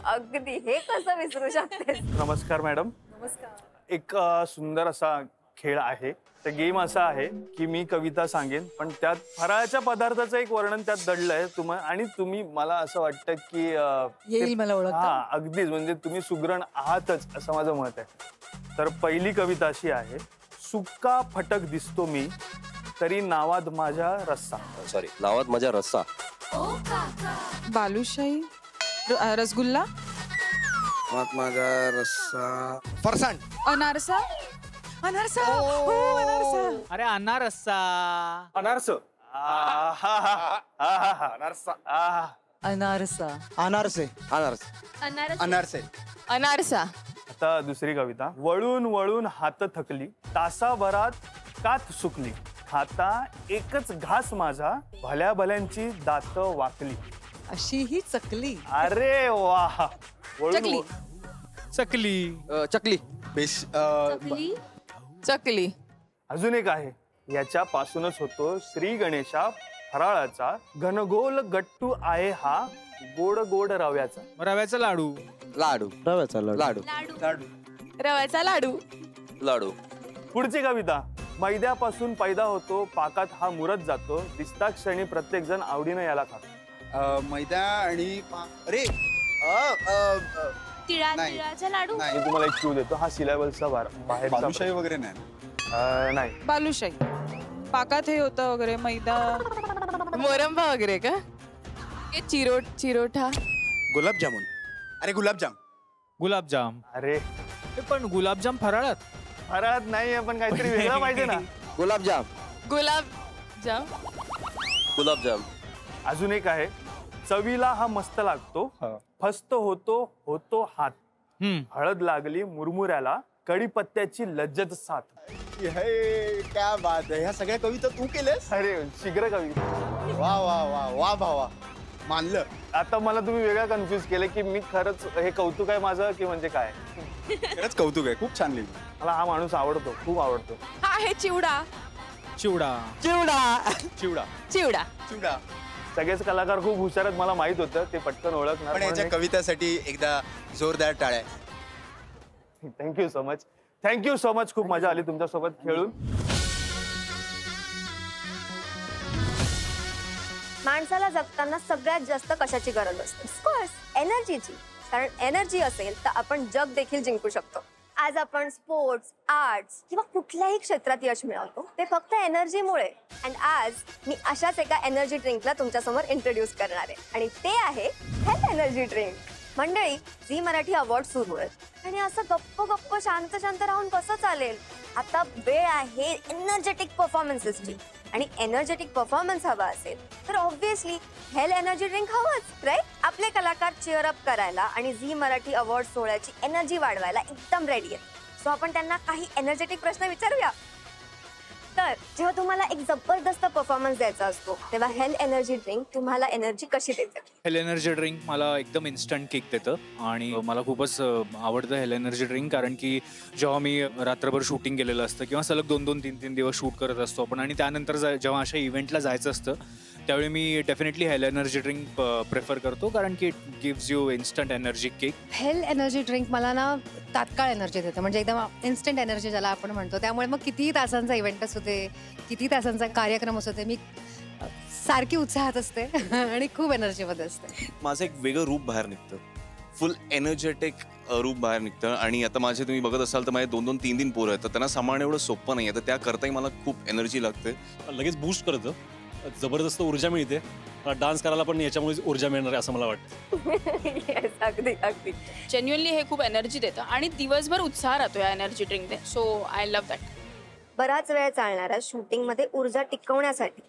S1: अगदी, हे कसं विसरू शकतेस?
S2: नमस्कार मॅडम.
S1: नमस्कार.
S2: एक सुंदर असा खेळ आहे. तर गेम असा आहे की मी कविता सांगेन पण त्यात फराळाच्या पदार्थाचं एक वर्णन त्यात दडलंय आणि तुम्ही मला असं वाटतं की
S5: येईल मला ओळखता.
S2: हा, अगदीच म्हणजे तुम्ही सुगरण आहातच असं माझं मत आहे. तर पहिली कविता अशी आहे. सुक्का फटक दिसतो मी तरी नावात माझ्या रस्सा.
S19: सॉरी, नावात माझ्या रस्सा.
S14: बालुशाही. रसगुल्ला.
S19: नावात माझा रस्सा. फरसाण.
S14: अनारसा.
S5: अनारसा.
S20: अरे अनारसा.
S2: अनारस.
S5: अनारसा.
S10: अनारसे.
S13: अनारसे.
S14: अनारसा.
S2: आता दुसरी कविता. वळून वळून हात थकली तासाभरात कात सुकली खाता एकच घास माझा भल्या भल्यांची दात वाकली.
S5: अशी ही चकली.
S2: अरे वा.
S14: चकली.
S20: चकली.
S10: चकली.
S13: चकली.
S14: चकली.
S2: अजून एक आहे. याच्यापासूनच होतो श्री गणेशा फराळाचा घनगोल गट्टू आहे हा गोड गोड रव्याचा.
S20: रव्याचा लाडू.
S19: लाडू.
S10: रव्याचा
S19: लाडू.
S14: रव्याचा लाडू.
S19: लाडू.
S2: पुढची कविता. मैद्यापासून पैदा होतो पाकात हा मुरत जातो दिसता क्षणी प्रत्येक जण आवडीनं याला खातो.
S10: मैदा आणि अरे
S13: तिळाचा लाडू.
S2: मी तुम्हाला एक क्लू देतो. हा सिलेबसचा बाहेर
S10: बालुशाही वगैरे नाही.
S14: बालुशाही. पाकात हे होतं वगैरे मैदा. मोरंबा वगैरे का? चिरोठा.
S10: गुलाबजामुन. अरे गुलाबजाम.
S20: गुलाबजाम.
S2: अरे
S20: पण गुलाबजाम फराळात.
S2: फराळात नाही पण काहीतरी वेगळं पाहिजे ना.
S19: गुलाबजाम.
S14: गुलाबजाम.
S19: गुलाबजाम.
S2: अजून एक आहे. चवीला हा मस्त लागतो फस्त होतो हात हळद लागली मुरमुऱ्याला कढीपत्त्याची लज्जत साथ.
S10: क्या बात आहे. ह्या सगळ्या कविता तू केलेस?
S2: अरे शीघ्र कवी.
S10: वा वा वा वा भावा. मानलं.
S2: आता मला तुम्ही वेगळा कन्फ्युज केलं की मी खरंच हे कौतुक आहे माझं की म्हणजे काय.
S10: खरंच कौतुक आहे, खूप छान लिहिलं.
S2: मला हा माणूस आवडतो, खूप आवडतो.
S9: हा आहे चिवडा.
S20: चिवडा
S11: चिवडा
S10: चिवडा
S9: चिवडा
S10: चिवडा.
S2: सगळेच कलाकार खूप हुशार आहेत मला माहित होतं, ते पटकन ओळखणार.
S10: पण याच्या कवितासाठी एकदा जोरदार टाळ्या.
S2: Thank you so much, thank you so much. खूप मजा आली तुमच्यासोबत खेळून.
S1: माणसाला जगताना सगळ्यात जास्त कशाची गरज असते? ऑफकोर्स एनर्जीची. कारण एनर्जी असेल तर आपण जग देखील जिंकू शकतो. आज आपण स्पोर्ट्स, आर्ट्स किंवा कुठल्याही क्षेत्रात यश मिळवतो ते फक्त एनर्जीमुळे. अँड आज मी अशाच एका एनर्जी ड्रिंकला तुमच्यासमोर इंट्रोड्यूस करणार आहे आणि ते आहे हेल्थ एनर्जी ड्रिंक. मंडळी, झी मराठी अवॉर्ड सुरू आहेत आणि असं गप्प गप्प शांत शांत राहून कसं चालेल? आता वेळ आहे एनर्जेटिक परफॉर्मन्सेसची. आणि एनर्जेटिक परफॉर्मन्स हवा असेल तर ऑब्व्हियसली हेल्थ एनर्जी ड्रिंक हवंच, राईट? आपले कलाकार चीअर अप करायला आणि झी मराठी अवॉर्ड सोहळ्याची एनर्जी वाढवायला एकदम रेडी आहेत. सो आपण त्यांना काही एनर्जेटिक प्रश्न विचारूया. तर जेव्हा तुम्हाला एक जबरदस्त परफॉर्मन्स द्यायचा असतो तेव्हा हेल्थ एनर्जी ड्रिंक तुम्हाला एनर्जी कशी देते?
S20: हेल एनर्जी ड्रिंक मला एकदम इन्स्टंट किक देतं आणि मला खूपच आवडतं हेल एनर्जी ड्रिंक. कारण की जेव्हा मी रात्रभर शूटिंग केलेलं असतं किंवा सलग 2-2, 3-3 दिवस शूट करत असतो आपण आणि त्यानंतर जेव्हा अशा इव्हेंटला जायचं असतं त्यावेळी मी डेफिनेटली हेल एनर्जी ड्रिंक प्रेफर करतो. कारण की it gives you instant energy kick.
S21: Health energy drink मला ना तात्काळ एनर्जी देतं, म्हणजे एकदम इन्स्टंट एनर्जी ज्याला आपण म्हणतो. त्यामुळे मग कितीही तासांचा इव्हेंट असू दे, किती तासांचा कार्यक्रम असू दे, मी सारखी उत्साहात असते आणि खूप एनर्जीमध्ये असते.
S22: माझं एक वेगळं रूप बाहेर निघतं, फुल एनर्जेटिक रूप बाहेर निघतं. आणि आता माझे तुम्ही बघत असाल तर माझे 2-2, 3-3 पोरं आहेत, तर त्यांना सांभाळणं एवढं सोपं नाही आहे. तर त्या करताही मला खूप एनर्जी लागते.
S23: लगेच बूस्ट करतं, जबरदस्त ऊर्जा मिळते. डान्स करायला पण याच्यामुळे ऊर्जा मिळणार आहे असं मला वाटतं.
S1: अगदी अगदी
S9: जेन्युअनली हे खूप एनर्जी देतं आणि दिवसभर उत्साह राहतो या एनर्जी ड्रिंकने. So I love that.
S1: बराच वेळ चालणाऱ्या शूटिंगमध्ये ऊर्जा टिकवण्यासाठी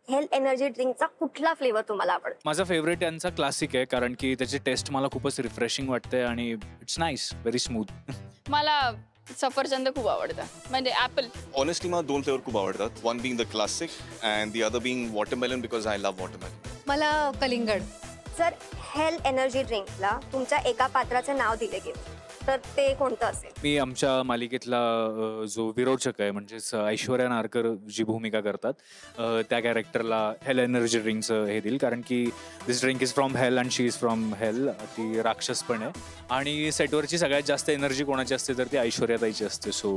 S1: हेल्थ एनर्जी ड्रिंकचा कुठला फ्लेवर तुम्हाला आवडतो?
S20: माझा फेवरेट यांचा क्लासिक आहे, कारण की त्याची टेस्ट मला खूपच रिफ्रेशिंग वाटते आणि इट्स नाईस, व्हेरी स्मूथ.
S9: मला सफरचंद खूप आवडतं, म्हणजे ऍपल.
S22: ऑनेस्टली मला 2 फ्लेवर खूप आवडतात. One being the classic and the other being watermelon, because I love watermelon.
S21: मला कलिंगड.
S1: जर हेल्थ एनर्जी ड्रिंकला तुमच्या एका पात्राचे नाव दिले गेले तर ते कोणतं असेल?
S20: मी आमच्या मालिकेतला जो विरोचक आहे, म्हणजेच ऐश्वर्या नारकर जी भूमिका करतात, त्या कॅरेक्टरला हेल एनर्जी ड्रिंकचं हे देईल. कारण की this drink is from hell and she is from hell. ती राक्षस पण आहे आणि सेटवरची सगळ्यात जास्त एनर्जी कोणाची असते तर ती ऐश्वर्याताईची असते. सो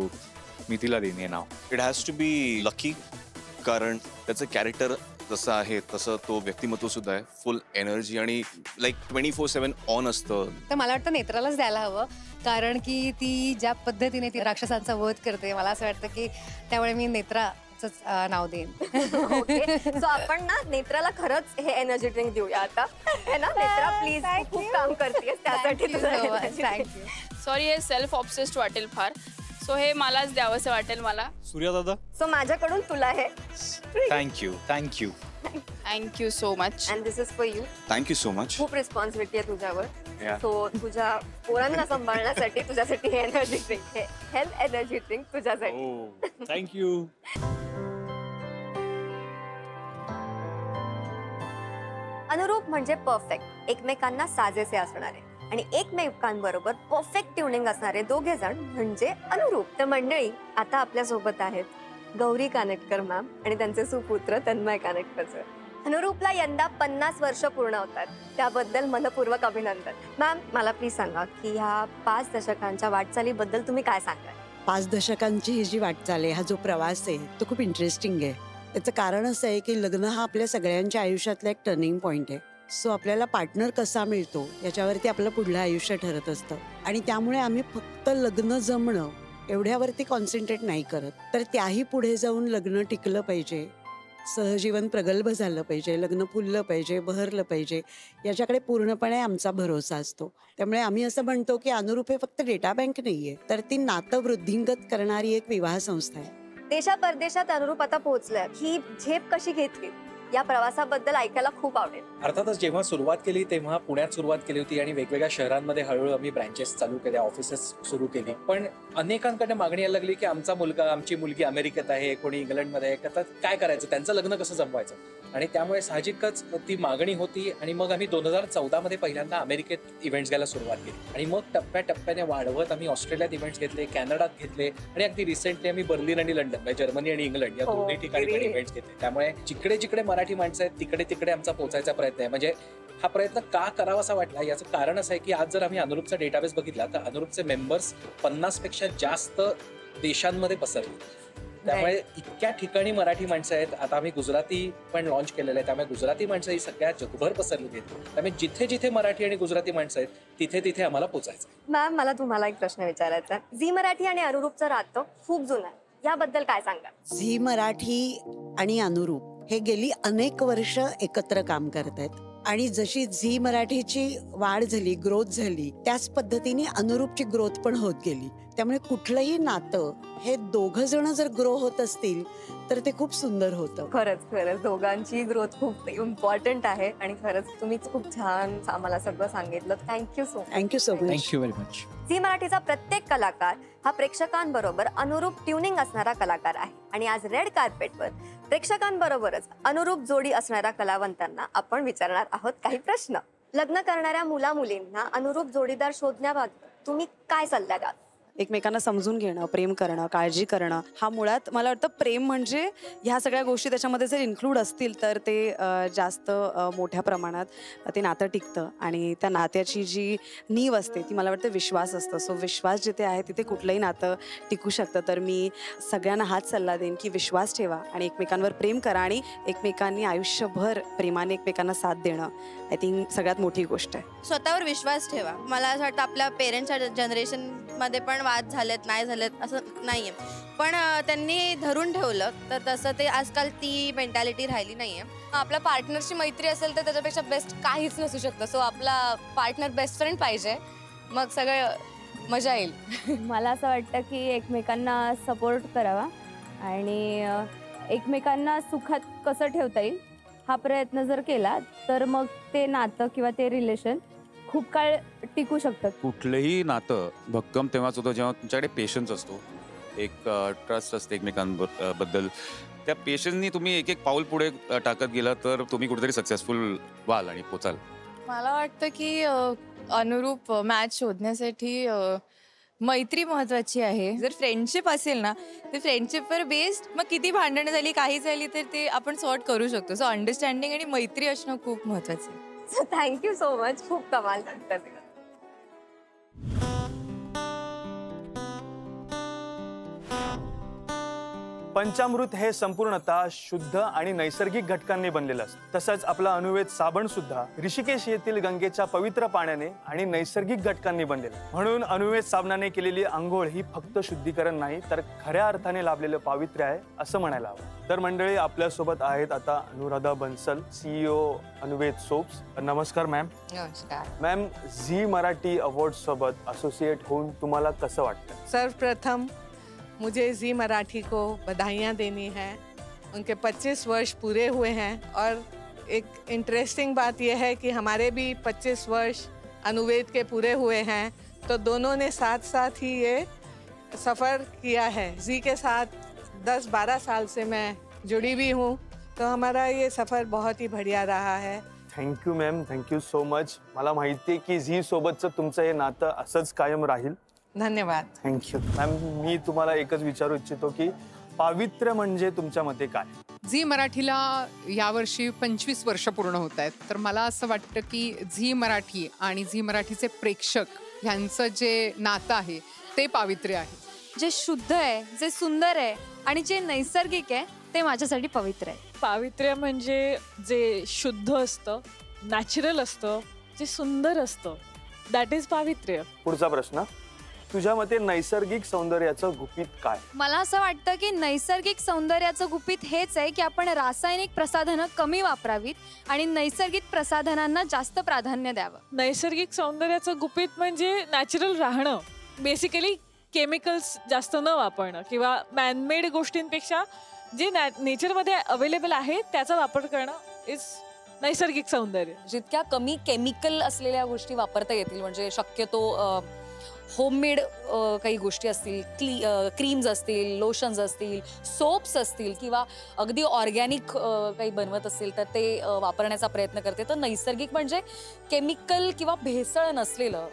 S20: मी तिला देईन हे नाव.
S22: It has to be lucky, कारण त्याचं कॅरेक्टर जसं आहे तसं तो व्यक्तिमत्व सुद्धा आहे. फुल एनर्जी आणि लाईक 24/7 ऑन असतं.
S21: तर मला वाटतं नेत्रालाच द्यायला हवं, कारण की ती ज्या पद्धतीने ती राक्षसांचा वध करते, मला असं वाटतं की त्यामुळे मी नेत्राचंच नाव देईन.
S1: ओके, सो आपण ना नेत्राला खरंच हे एनर्जी ड्रिंक देऊया आता, है ना? नेत्रा प्लीज, खूप काम करतेस त्यासाठी तुझं.
S21: थँक्यू.
S9: सॉरी, हे सेल्फ ऑब्सेस्ड वाटेल फार, सो हे मलाच द्यावंसं वाटेल मला.
S23: सूर्या दादा,
S1: सो माझ्याकडून तुला हे.
S20: Thank you. Thank you.
S9: Thank you so much.
S1: And this is for you.
S22: Thank you so much.
S1: खूप रिस्पॉन्सिबिलिटी आहे तुझ्यावर.
S22: Yeah.
S1: सो तुझ्या पोरांना सांभाळण्यासाठी तुझ्यासाठी हे एनर्जी ड्रिंक, हे हेल्थ एनर्जी ड्रिंक तुझ्यासाठी.
S23: थँक्यू.
S1: अनुरूप म्हणजे परफेक्ट, एकमेकांना साजेसे असणारे आणि एकमेकांबरोबर परफेक्ट ट्युनिंग असणारे दोघे जण म्हणजे अनुरूप. तर मंडळी, आता आपल्या सोबत आहेत गौरी कानेटकर मॅम आणि त्यांचे सुपुत्र तन्मय कानेटकर सर. अनुरूपला यंदा 50 वर्ष पूर्ण होतात, त्याबद्दल मनपूर्वक अभिनंदन. मॅम, मला प्लीज सांगा की ह्या 5 दशकांच्या वाटचालीबद्दल तुम्ही काय सांगाल?
S24: 5 दशकांची ही जी वाटचाल आहे, हा जो प्रवास आहे तो खूप इंटरेस्टिंग आहे. त्याचं कारण असं आहे की लग्न हा आपल्या सगळ्यांच्या आयुष्यातला एक टर्निंग पॉईंट आहे. सो आपल्याला पार्टनर कसा मिळतो याच्यावरती आपलं पुढलं आयुष्य ठरत असतं आणि त्यामुळे आम्ही फक्त लग्न जमणं एवढ्यावरती कॉन्सन्ट्रेट नाही करत, तर त्याही पुढे जाऊन लग्न टिकलं पाहिजे, सहजीवन प्रगल्भ झालं पाहिजे, लग्न फुललं पाहिजे, बहरलं पाहिजे, याच्याकडे पूर्णपणे आमचा भरोसा असतो. त्यामुळे आम्ही असं म्हणतो की अनुरूप हे फक्त डेटा बँक नाहीये, तर ती नातं वृद्धिंगत करणारी एक विवाह संस्था आहे.
S1: देशा परदेशात अनुरूप आता पोहोचलाय, ही झेप कशी घेतली या प्रवासाबद्दल ऐकायला खूप आवडेल.
S25: अर्थातच जेव्हा सुरुवात केली तेव्हा पुण्यात सुरुवात केली होती आणि वेगवेगळ्या शहरांमध्ये हळूहळू आम्ही ब्रँचेस चालू केल्या, ऑफिसेस सुरू केली. पण अनेकांकडे मागणी यायला लागली की आमचा मुलगा आमची मुलगी अमेरिकेत आहे, कोणी इंग्लंडमध्ये आहे, आता काय करायचं, त्यांचं लग्न कसं जमवायचं. आणि त्यामुळे साहजिकच ती मागणी होती. आणि मग आम्ही 2014 मध्ये पहिल्यांदा अमेरिकेत इव्हेंट्स घ्यायला सुरुवात केली. आणि मग टप्प्याटप्प्याने वाढवत आम्ही ऑस्ट्रेलियात इव्हेंट्स घेतले, कॅनडात घेतले, आणि अगदी रिसेंटली आम्ही बर्लिन आणि लंडन म्हणजे जर्मनी आणि इंग्लंड या दोन्ही ठिकाणी पण इव्हेंट्स घेतले. त्यामुळे जिकडे जिकडे मराठी माणसं आहेत तिकडे तिकडे आमचा पोहोचायचा प्रयत्न आहे. म्हणजे हा प्रयत्न का करावा असा वाटला याचं कारण असं आहे की आज जर आम्ही अनुरूपचा डेटाबेस बघितला तर अनुरूपचे मेंबर्स 50 पेक्षा जास्त देशांमध्ये पसरले. त्यामुळे इतक्या ठिकाणी मराठी माणसं आहेत. आता आम्ही गुजराती पण लॉन्च केलेलं आहे, त्यामुळे गुजराती माणसं ही सगळ्या जगभर पसरलेली आहेत. त्यामुळे जिथे जिथे मराठी आणि गुजराती माणसं आहेत तिथे तिथे आम्हाला पोचायचं.
S1: मॅम, मला तुम्हाला एक प्रश्न विचारायचा आहे. झी मराठी आणि अनुरूपचं नातं खूप जुनं आहे, याबद्दल काय सांगा?
S24: झी मराठी आणि अनुरूप हे गेली अनेक वर्ष एकत्र काम करतायत आणि जशी झी मराठीची वाढ झाली, ग्रोथ झाली, त्याच पद्धतीने अनुरूपची ग्रोथ पण होत गेली. त्यामुळे कुठलंही नातं हे दोघं जण जर ग्रो होत असतील तर ते खूप सुंदर होतं.
S1: खरंच दोघांची ग्रोथ खूप इम्पॉर्टंट आहे. आणि खरंच तुम्हीच खूप छान आम्हाला सगळं सांगितलं. Thank you so much.
S24: Thank you so much.
S25: Thank you very much.
S1: Zee मराठीचा प्रत्येक कलाकार हा प्रेक्षकांबरोबर अनुरूप ट्युनिंग असणारा कलाकार आहे. आणि आज रेड कार्पेटवर प्रेक्षकांबरोबरच अनुरूप जोडी असणाऱ्या कलावंतांना आपण विचारणार आहोत काही प्रश्न. लग्न करणाऱ्या मुला मुलींना अनुरूप जोडीदार शोधण्याबाबत तुम्ही काय सल्ला द्याल?
S3: एकमेकांना समजून घेणं, प्रेम करणं, काळजी करणं, हा मुळात मला वाटतं प्रेम म्हणजे ह्या सगळ्या गोष्टी त्याच्यामध्ये जर इन्क्लूड असतील तर ते जास्त मोठ्या प्रमाणात ते नातं टिकतं. आणि त्या नात्याची जी नीव असते ती मला वाटतं विश्वास असतं. सो विश्वास जिथे आहे तिथे कुठलंही नातं टिकू शकतं. तर मी सगळ्यांना हाच सल्ला देईन की विश्वास ठेवा आणि एकमेकांवर प्रेम करा आणि एकमेकांनी आयुष्यभर प्रेमाने एकमेकांना साथ देणं आय थिंक सगळ्यात मोठी गोष्ट आहे.
S4: स्वतःवर विश्वास ठेवा. मला असं वाटतं आपल्या पेरेंट्सच्या जनरेशनमध्ये पण वाद झालेत, नाही झालेत असं नाहीये, पण त्यांनी धरून ठेवलं तर तसं ते आजकाल ती मेंटॅलिटी राहिली नाहीये.
S14: आपल्या पार्टनरची मैत्री असेल तर त्याच्यापेक्षा बेस्ट काहीच नसू शकतं. सो आपला पार्टनर बेस्ट फ्रेंड पाहिजे, मग सगळं मजा येईल.
S6: मला असं वाटतं की एकमेकांना सपोर्ट करावा आणि एकमेकांना सुखात कसं ठेवता येईल हा प्रयत्न जर केला तर मग ते नातं किंवा ते रिलेशन खूप काळ टिकू शकतात.
S8: कुठलंही नातं भक्कम तेव्हाच होतं जेव्हा तुमच्याकडे पेशन्स असतो, एक ट्रस्ट असते एकमेकांबद्दल. त्या पेशन्सनी तुम्ही एक एक पाऊल पुढे टाकत गेला तर तुम्ही कुठेतरी सक्सेसफुल व्हाल आणि पोचाल.
S14: मला वाटतं की अनुरूप मॅच शोधण्यासाठी मैत्री महत्वाची आहे. जर फ्रेंडशिप असेल ना तर फ्रेंडशिपवर बेस्ड मग किती भांडणं झाली काही झाली तर ते आपण सॉर्ट करू शकतो. सो अंडरस्टँडिंग आणि मैत्री असणं खूप महत्वाचं आहे.
S1: Thank you so much. खूप कमाल करतात.
S2: पंचामृत हे संपूर्णतः शुद्ध आणि नैसर्गिक घटकांनी बनलेलं असतं. तसंच आपला अनुवेद साबण सुद्धा ऋषिकेश येथील गंगेच्या पवित्र पाण्याने आणि नैसर्गिक घटकांनी बनलेलं. म्हणून अनुवेद साबणाने केलेली आंघोळ ही फक्त शुद्धीकरण नाही तर खऱ्या अर्थाने लाभलेलं पावित्र्य आहे असं म्हणायला हवं. तर मंडळी, आपल्यासोबत आहेत आता अनुराधा बन्सल, CEO अनुवेद सोप्स. नमस्कार मॅम.
S4: नमस्कार
S2: मॅम, झी मराठी अवॉर्ड सोबत असोसिएट होऊन तुम्हाला कसं वाटतं?
S12: सर्वप्रथम मुझे जी मराठी को बधाइयाँ देनी है. उनके 25 वर्ष पूरे हुए हैं और एक इंटरेस्टिंग बात यह है कि हमारे भी 25 वर्ष अनुवेद के पूरे हुए हैं. तो दोनों ने साथ साथ ही ये सफ़र किया है. जी के साथ 10-12 साल से मैं जुड़ी हुई हूँ, तो हमारा ये सफ़र बहुत ही बढ़िया रहा है.
S2: Thank you ma'am, thank you so much. मला माहिती आहे की झी सोबतचं तुमचं हे नातं असंच कायम राहील.
S12: धन्यवाद.
S2: Thank you ma'am. मी तुम्हाला एकच विचारू इच्छितो की पावित्र्य म्हणजे तुमच्या मते काय?
S26: झी मराठीला यावर्षी 25 वर्ष पूर्ण होत आहेत. तर मला असं वाटतं की झी मराठी आणि झी मराठीचे प्रेक्षक ह्यांचं जे नातं आहे ते पावित्र्य आहे.
S14: जे शुद्ध आहे, जे सुंदर आहे आणि जे नैसर्गिक आहे ते माझ्यासाठी पवित्र आहे.
S27: पावित्र्य म्हणजे जे शुद्ध असतं, नॅचरल असतं, जे सुंदर असतं, दॅट इज पावित्र्य.
S2: पुढचा प्रश्न, तुझ्या मते नैसर्गिक सौंदर्याचं गुपित काय?
S14: मला असं वाटतं की नैसर्गिक सौंदर्याचं गुपित हेच आहे की आपण रासायनिक प्रसाधनं कमी वापरावीत आणि नैसर्गिक प्रसाधनांना जास्त प्राधान्य द्यावं.
S27: नैसर्गिक सौंदर्याचं गुपित म्हणजे नॅचरल राहणं, बेसिकली केमिकल्स जास्त न वापरणं किंवा मॅनमेड गोष्टींपेक्षा जे नेचरमध्ये अवेलेबल आहे त्याचा वापर करणं इज नैसर्गिक सौंदर्य.
S28: जितक्या कमी केमिकल असलेल्या गोष्टी वापरता येतील म्हणजे शक्यतो
S5: होममेड काही गोष्टी असतील, क्रीम्स असतील, लोशन्स असतील, सोप्स असतील किंवा अगदी ऑर्गॅनिक काही बनवत असेल तर ते वापरण्याचा प्रयत्न करते. तर नैसर्गिक म्हणजे केमिकल किंवा भेसळ नसलेलं.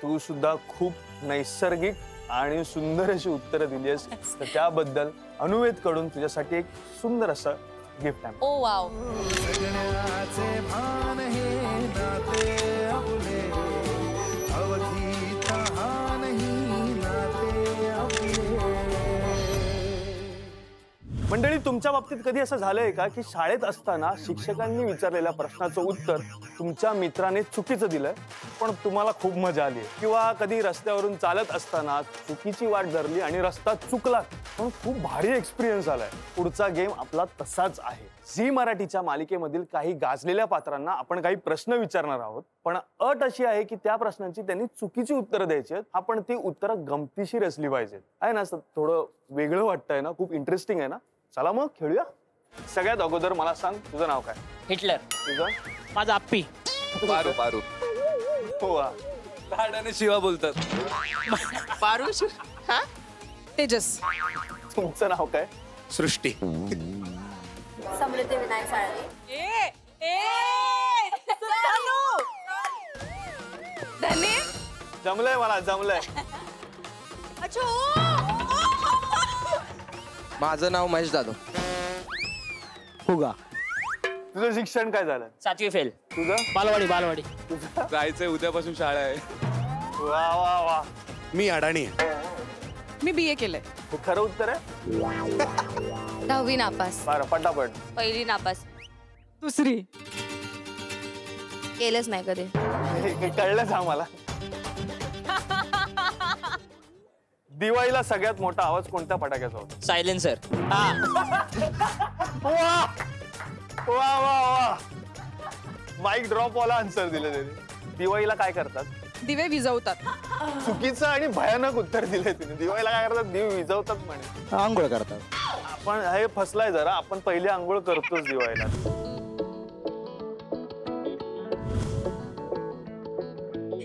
S2: तू सुद्धा खूप नैसर्गिक आणि सुंदर अशी उत्तरं दिली आहेस, तर त्याबद्दल अनुवेद कडून तुझ्यासाठी एक सुंदर असं गिफ्ट आहे.
S5: ओ वाव.
S2: मंडळी, तुमच्या बाबतीत कधी असं झालंय का की शाळेत असताना शिक्षकांनी विचारलेल्या प्रश्नाचं उत्तर तुमच्या मित्राने चुकीचं दिलंय पण तुम्हाला खूप मजा आली, किंवा कधी रस्त्यावरून चालत असताना चुकीची वाट धरली आणि रस्ता चुकला पण खूप भारी एक्सपिरियन्स आलाय? पुढचा गेम आपला तसाच आहे. झी मराठीच्या मालिकेमधील काही गाजलेल्या पात्रांना आपण काही प्रश्न विचारणार आहोत, पण अट अशी आहे की त्या प्रश्नांची त्यांनी चुकीची उत्तरं द्यायची आहेत. आपण ती उत्तरं गमतीशीर असली पाहिजेत. आहे ना, थोडं वेगळं वाटतंय ना, खूप इंटरेस्टिंग आहे ना? चला मग खेळूया. सगळ्यात अगोदर मला सांग, तुझं नाव काय?
S7: हिटलर.
S2: तुझं?
S7: माझा आप्पी.
S19: पारू पारू.
S2: हो वा.
S19: लाडाने शिवा बोलतात.
S7: पारू. हा?
S3: तेजस.
S2: तुमचं नाव काय?
S19: सृष्टी.
S1: समृद्धी विनायक साळवे.
S2: जमलंय मला, जमलंय.
S19: माझं नाव महेश जाधव.
S7: फुगा.
S2: तुझं शिक्षण काय झालं?
S7: 7वी फेल.
S2: तुझं?
S7: बालवाडी.
S2: तुझं?
S19: जायचंय, उद्यापासून शाळा आहे.
S2: वा वा वा.
S19: मी अडाणी.
S3: मी BA केलंय.
S2: हे खरं उत्तर आहे?
S21: 10वी नापास.
S2: बरं, पटापट.
S4: पहिली नापास.
S3: दुसरी.
S4: केलंच नाही कधी.
S2: हे कळलंच आम्हाला. दिवाळीला सगळ्यात मोठा आवाज कोणत्या फटाक्याचा होता?
S7: सायलेन्सर.
S2: वा वा वा. माईक ड्रॉप वाला आन्सर दिलं त्याने. दिवाळीला काय करतात?
S3: दिवे विजवतात.
S2: चुकीचं आणि भयानक उत्तर दिलंय तिने. दिवाळीला काय करतात? दिवे विजवतात म्हणे.
S7: आंघोळ करतात.
S2: आपण हे फसलाय जरा. आपण पहिले आंघोळ करतोच दिवाळीला.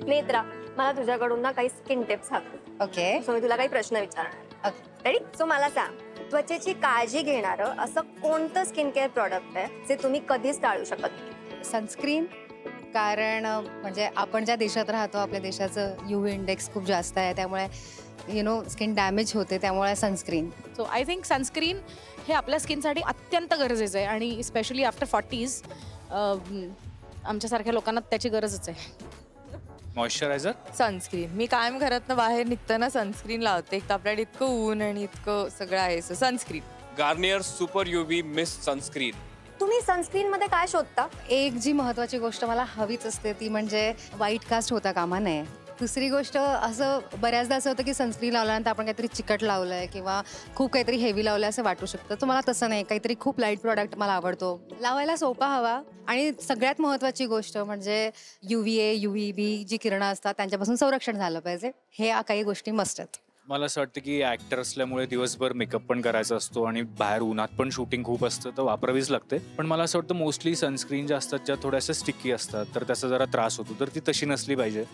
S1: नेत्रा, मला तुझ्याकडून ना काही स्किन टिप्स हवे.
S21: ओके.
S1: सो मी तुला काही प्रश्न विचारणार. रेडी? सो मला सांग, त्वचेची काळजी घेणारं असं कोणतं स्किन केअर प्रॉडक्ट आहे जे तुम्ही कधीच टाळू शकत नाही?
S21: सनस्क्रीन. कारण म्हणजे आपण ज्या देशात राहतो आपल्या देशाचं UV इंडेक्स खूप जास्त आहे, त्यामुळे स्किन डॅमेज होते, त्यामुळे sunscreen.
S13: So I think sunscreen हे आपल्या स्किनसाठी अत्यंत गरजेचं आहे आणि स्पेशली आफ्टर 40s आमच्यासारख्या लोकांना त्याची गरजच आहे.
S15: मॉइश्चरायझर.
S14: सनस्क्रीन. मी कायम घरातनं बाहेर निघताना सनस्क्रीन लावते. एक तर आपल्याकडे इतकं ऊन आणि इतकं सगळं आहे. Sunscreen.
S19: Garnier super UV mist sunscreen.
S1: तुम्ही सनस्क्रीन मध्ये काय शोधता?
S21: एक जी महत्वाची गोष्ट मला हवीच असते ती म्हणजे व्हाईट कास्ट होता कामा नये. दुसरी गोष्ट, असं बऱ्याचदा असं होतं की सनस्क्रीन लावल्यानंतर आपण काहीतरी चिकट लावलंय किंवा खूप काहीतरी हेवी लावलंय असं वाटू शकतं. तर मला तसं नाही, काहीतरी खूप लाईट प्रॉडक्ट मला आवडतो. लावायला सोपा हवा आणि सगळ्यात महत्त्वाची गोष्ट म्हणजे UVA UVB जी किरणं असतात त्यांच्यापासून संरक्षण झालं पाहिजे. हे काही गोष्टी मस्ट आहेत.
S20: मला असं वाटतं की ॲक्टर असल्यामुळे दिवसभर मेकअप पण करायचा असतो आणि बाहेर उन्हात पण शूटिंग खूप असतं, तर वापरावीच लागते. पण मला असं वाटतं मोस्टली सनस्क्रीन ज्या असतात ज्या थोड्याशा स्टिकी असतात तर त्याचा जरा त्रास होतो, तर ती तशी नसली पाहिजे.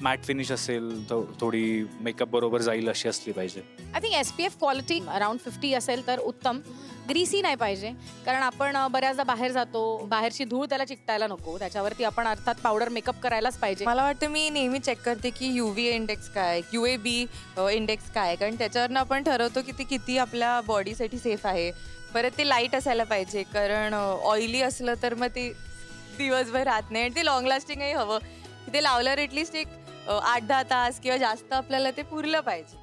S20: मॅट फिनिश असेल तर थोडी मेकअप बरोबर जाईल अशी असली पाहिजे.
S13: I think SPF quality around 50 असेल तर उत्तम. ग्रीसी नाही पाहिजे, कारण आपण बऱ्याचदा बाहेर जातो, बाहेरची धूळ त्याला चिकटायला नको, त्याच्यावरती आपण अर्थात पावडर मेकअप करायलाच पाहिजे.
S14: मला वाटतं मी नेहमी चेक करते की UVA इंडेक्स काय, UAB इंडेक्स काय, कारण त्याच्यावरनं आपण ठरवतो की ते किती आपल्या बॉडीसाठी सेफ आहे. परत ते लाईट असायला पाहिजे, कारण ऑइली असलं तर मग ते दिवसभर राहत नाही आणि ते लॉंग लास्टिंगही हवं. ते लावल्यावर एटलिस्ट एक 8-10 तास किंवा जास्त आपल्याला ते पुरलं पाहिजे.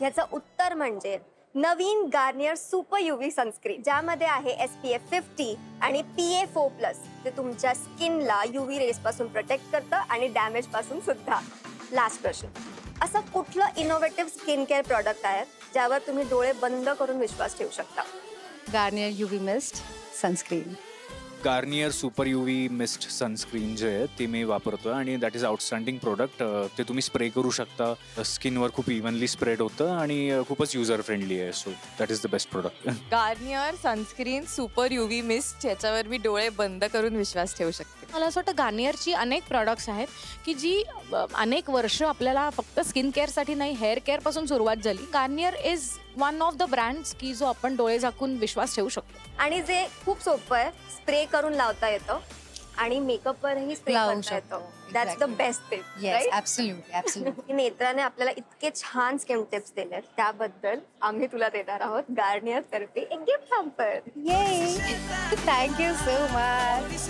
S1: याचं उत्तर म्हणजे नवीन गार्नियर सुपर UV सनस्क्रीन, ज्यामध्ये आहे SPF 50 आणि PA4+. ते तुमच्या स्किनला UV रेज पासून प्रोटेक्ट करतं आणि डॅमेज पासून सुद्धा. लास्ट प्रश्न, असं कुठलं इनोव्हेटिव्ह स्किन केअर प्रॉडक्ट आहे ज्यावर तुम्ही डोळे बंद करून विश्वास ठेवू शकता?
S21: Garnier UV mist sunscreen.
S20: Garnier super UV mist sunscreen जे आहे ते मी वापरतो आणि दॅट इज आउटस्टँडिंग प्रोडक्ट. ते तुम्ही स्प्रे करू शकता, स्किनवर खूप इव्हनली स्प्रेड होतं आणि खूपच युजर फ्रेंडली आहे. So that is the best product.
S14: Garnier sunscreen super UV mist, याच्यावर मी डोळे बंद करून विश्वास ठेवू शकते.
S13: मला असं वाटतं गार्नियरची अनेक प्रॉडक्ट्स आहेत की जी अनेक वर्ष आपल्याला फक्त स्किन केअरसाठी नाही हेअर केअरपासून सुरुवात झाली. Garnier is one of the brands की जो आपण डोळे झाकून विश्वास ठेवू शकतो.
S1: आणि जे खूप सोपं आहे, स्प्रे करून लावता येतं आणि मेकअपवरही स्प्रे
S21: लावू
S1: करता येतं.
S21: शकतो.
S1: That's the best tip.
S21: Yes absolutely absolutely.
S1: नेत्राने आपल्याला इतके छान स्किन टिप्स दिलेत, त्याबद्दल आम्ही तुला देणार आहोत गार्नियर तर्फे एक गिफ्ट हॅम्पर.
S21: ये थँक्यू सो मच.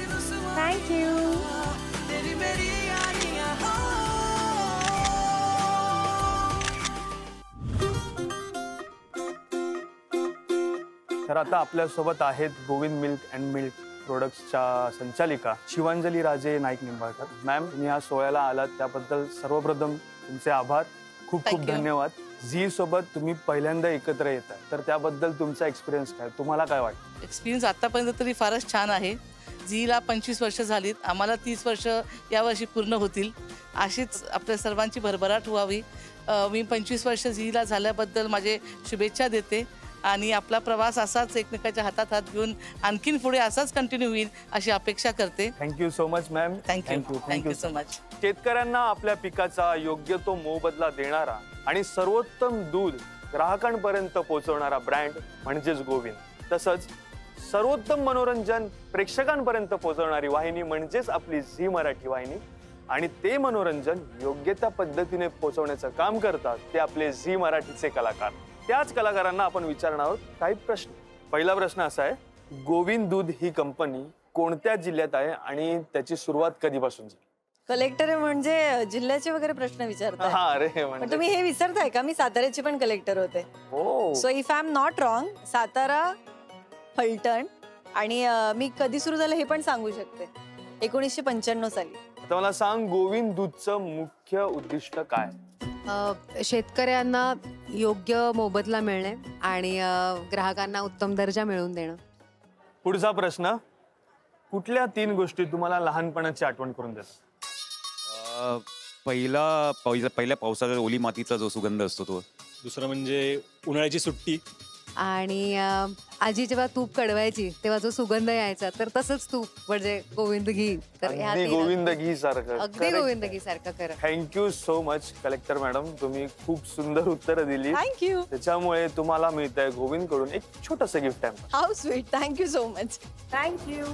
S21: थँक्यू.
S2: तर आता आपल्यासोबत आहेत गोविंद मिल्क अँड मिल्क प्रोडक्ट्सच्या संचालिका शिवांजली राजे नाईक निंबाळकर. मॅम, तुम्ही या सोहळ्याला आलात त्याबद्दल सर्वप्रथम तुमचे आभार. खूप खूप धन्यवाद. झी सोबत तुम्ही पहिल्यांदा एकत्र येतात, तर त्याबद्दल तुमचा एक्सपिरियन्स काय, तुम्हाला काय वाटतं?
S9: एक्सपिरियन्स आतापर्यंत तरी फारच छान आहे. झीला 25 वर्ष झालीत, आम्हाला 30 वर्ष यावर्षी पूर्ण होतील. अशीच आपल्या सर्वांची भरभराट व्हावी. मी 25 वर्ष झीला झाल्याबद्दल माझे शुभेच्छा देते आणि आपला प्रवास असाच एकमेकाच्या हातात हात घेऊन आणखीन पुढे असाच कंटिन्यू होईल अशी अपेक्षा करते.
S2: Thank you so much ma'am.
S9: Thank you so much.
S2: शेतकऱ्यांना आपल्या पिकाचा योग्य तो मोबदला देणारा आणि सर्वोत्तम दूध ग्राहकांपर्यंत पोहोचवणारा ब्रँड म्हणजेच गोविंद. तसंच सर्वोत्तम मनोरंजन प्रेक्षकांपर्यंत पोहोचवणारी वाहिनी म्हणजेच आपली झी मराठी वाहिनी. आणि ते मनोरंजन योग्य त्या पद्धतीने पोहोचवण्याचं काम करतात ते आपले झी मराठीचे कलाकार. त्याच कलाकारांना आपण विचारणार आहोत काही प्रश्न. पहिला प्रश्न असा आहे, गोविंद दूध ही कंपनी कोणत्या जिल्ह्यात आहे आणि त्याची सुरुवात कधीपासून झाली?
S10: कलेक्टर म्हणजे जिल्ह्याचे वगैरे प्रश्न विचारताय.
S2: हा, अरे
S10: पण
S2: म्हणजे
S10: तुम्ही हे विसरताय का मी साताऱ्याची पण कलेक्टर होते. So if I am not wrong, Satara, Phaltan आणि मी कधी सुरू झालं हे पण सांगू शकते, 1995 साली.
S2: आता मला सांग, गोविंद दूधचं मुख्य उद्दिष्ट काय?
S21: शेतकऱ्यांना योग्य मोबदला मिळणे आणि ग्राहकांना उत्तम दर्जा मिळवून देणं.
S2: पुढचा प्रश्न, कुठल्या 3 गोष्टी तुम्हाला लहानपणाची आठवण करून देतात?
S8: पहिल्या पावसाचा ओली मातीचा जो सुगंध असतो तो.
S23: दुसरं म्हणजे उन्हाळ्याची सुट्टी.
S21: आणि आजी जेव्हा तूप कडवायची तेव्हा जो सुगंध यायचा, तर तसंच तूप म्हणजे गोविंद घी. तर
S2: अगदी गोविंद घी सारखं.
S21: अगदी गोविंद घी सारखं करा.
S2: Thank you so much collector madam, तुम्ही खूप सुंदर उत्तरं दिली.
S10: थँक्यू.
S2: त्याच्यामुळे तुम्हाला मिळत आहे गोविंद कडून एक छोटंसं गिफ्ट आहे.
S10: How sweet. Thank you so much.
S1: Thank you.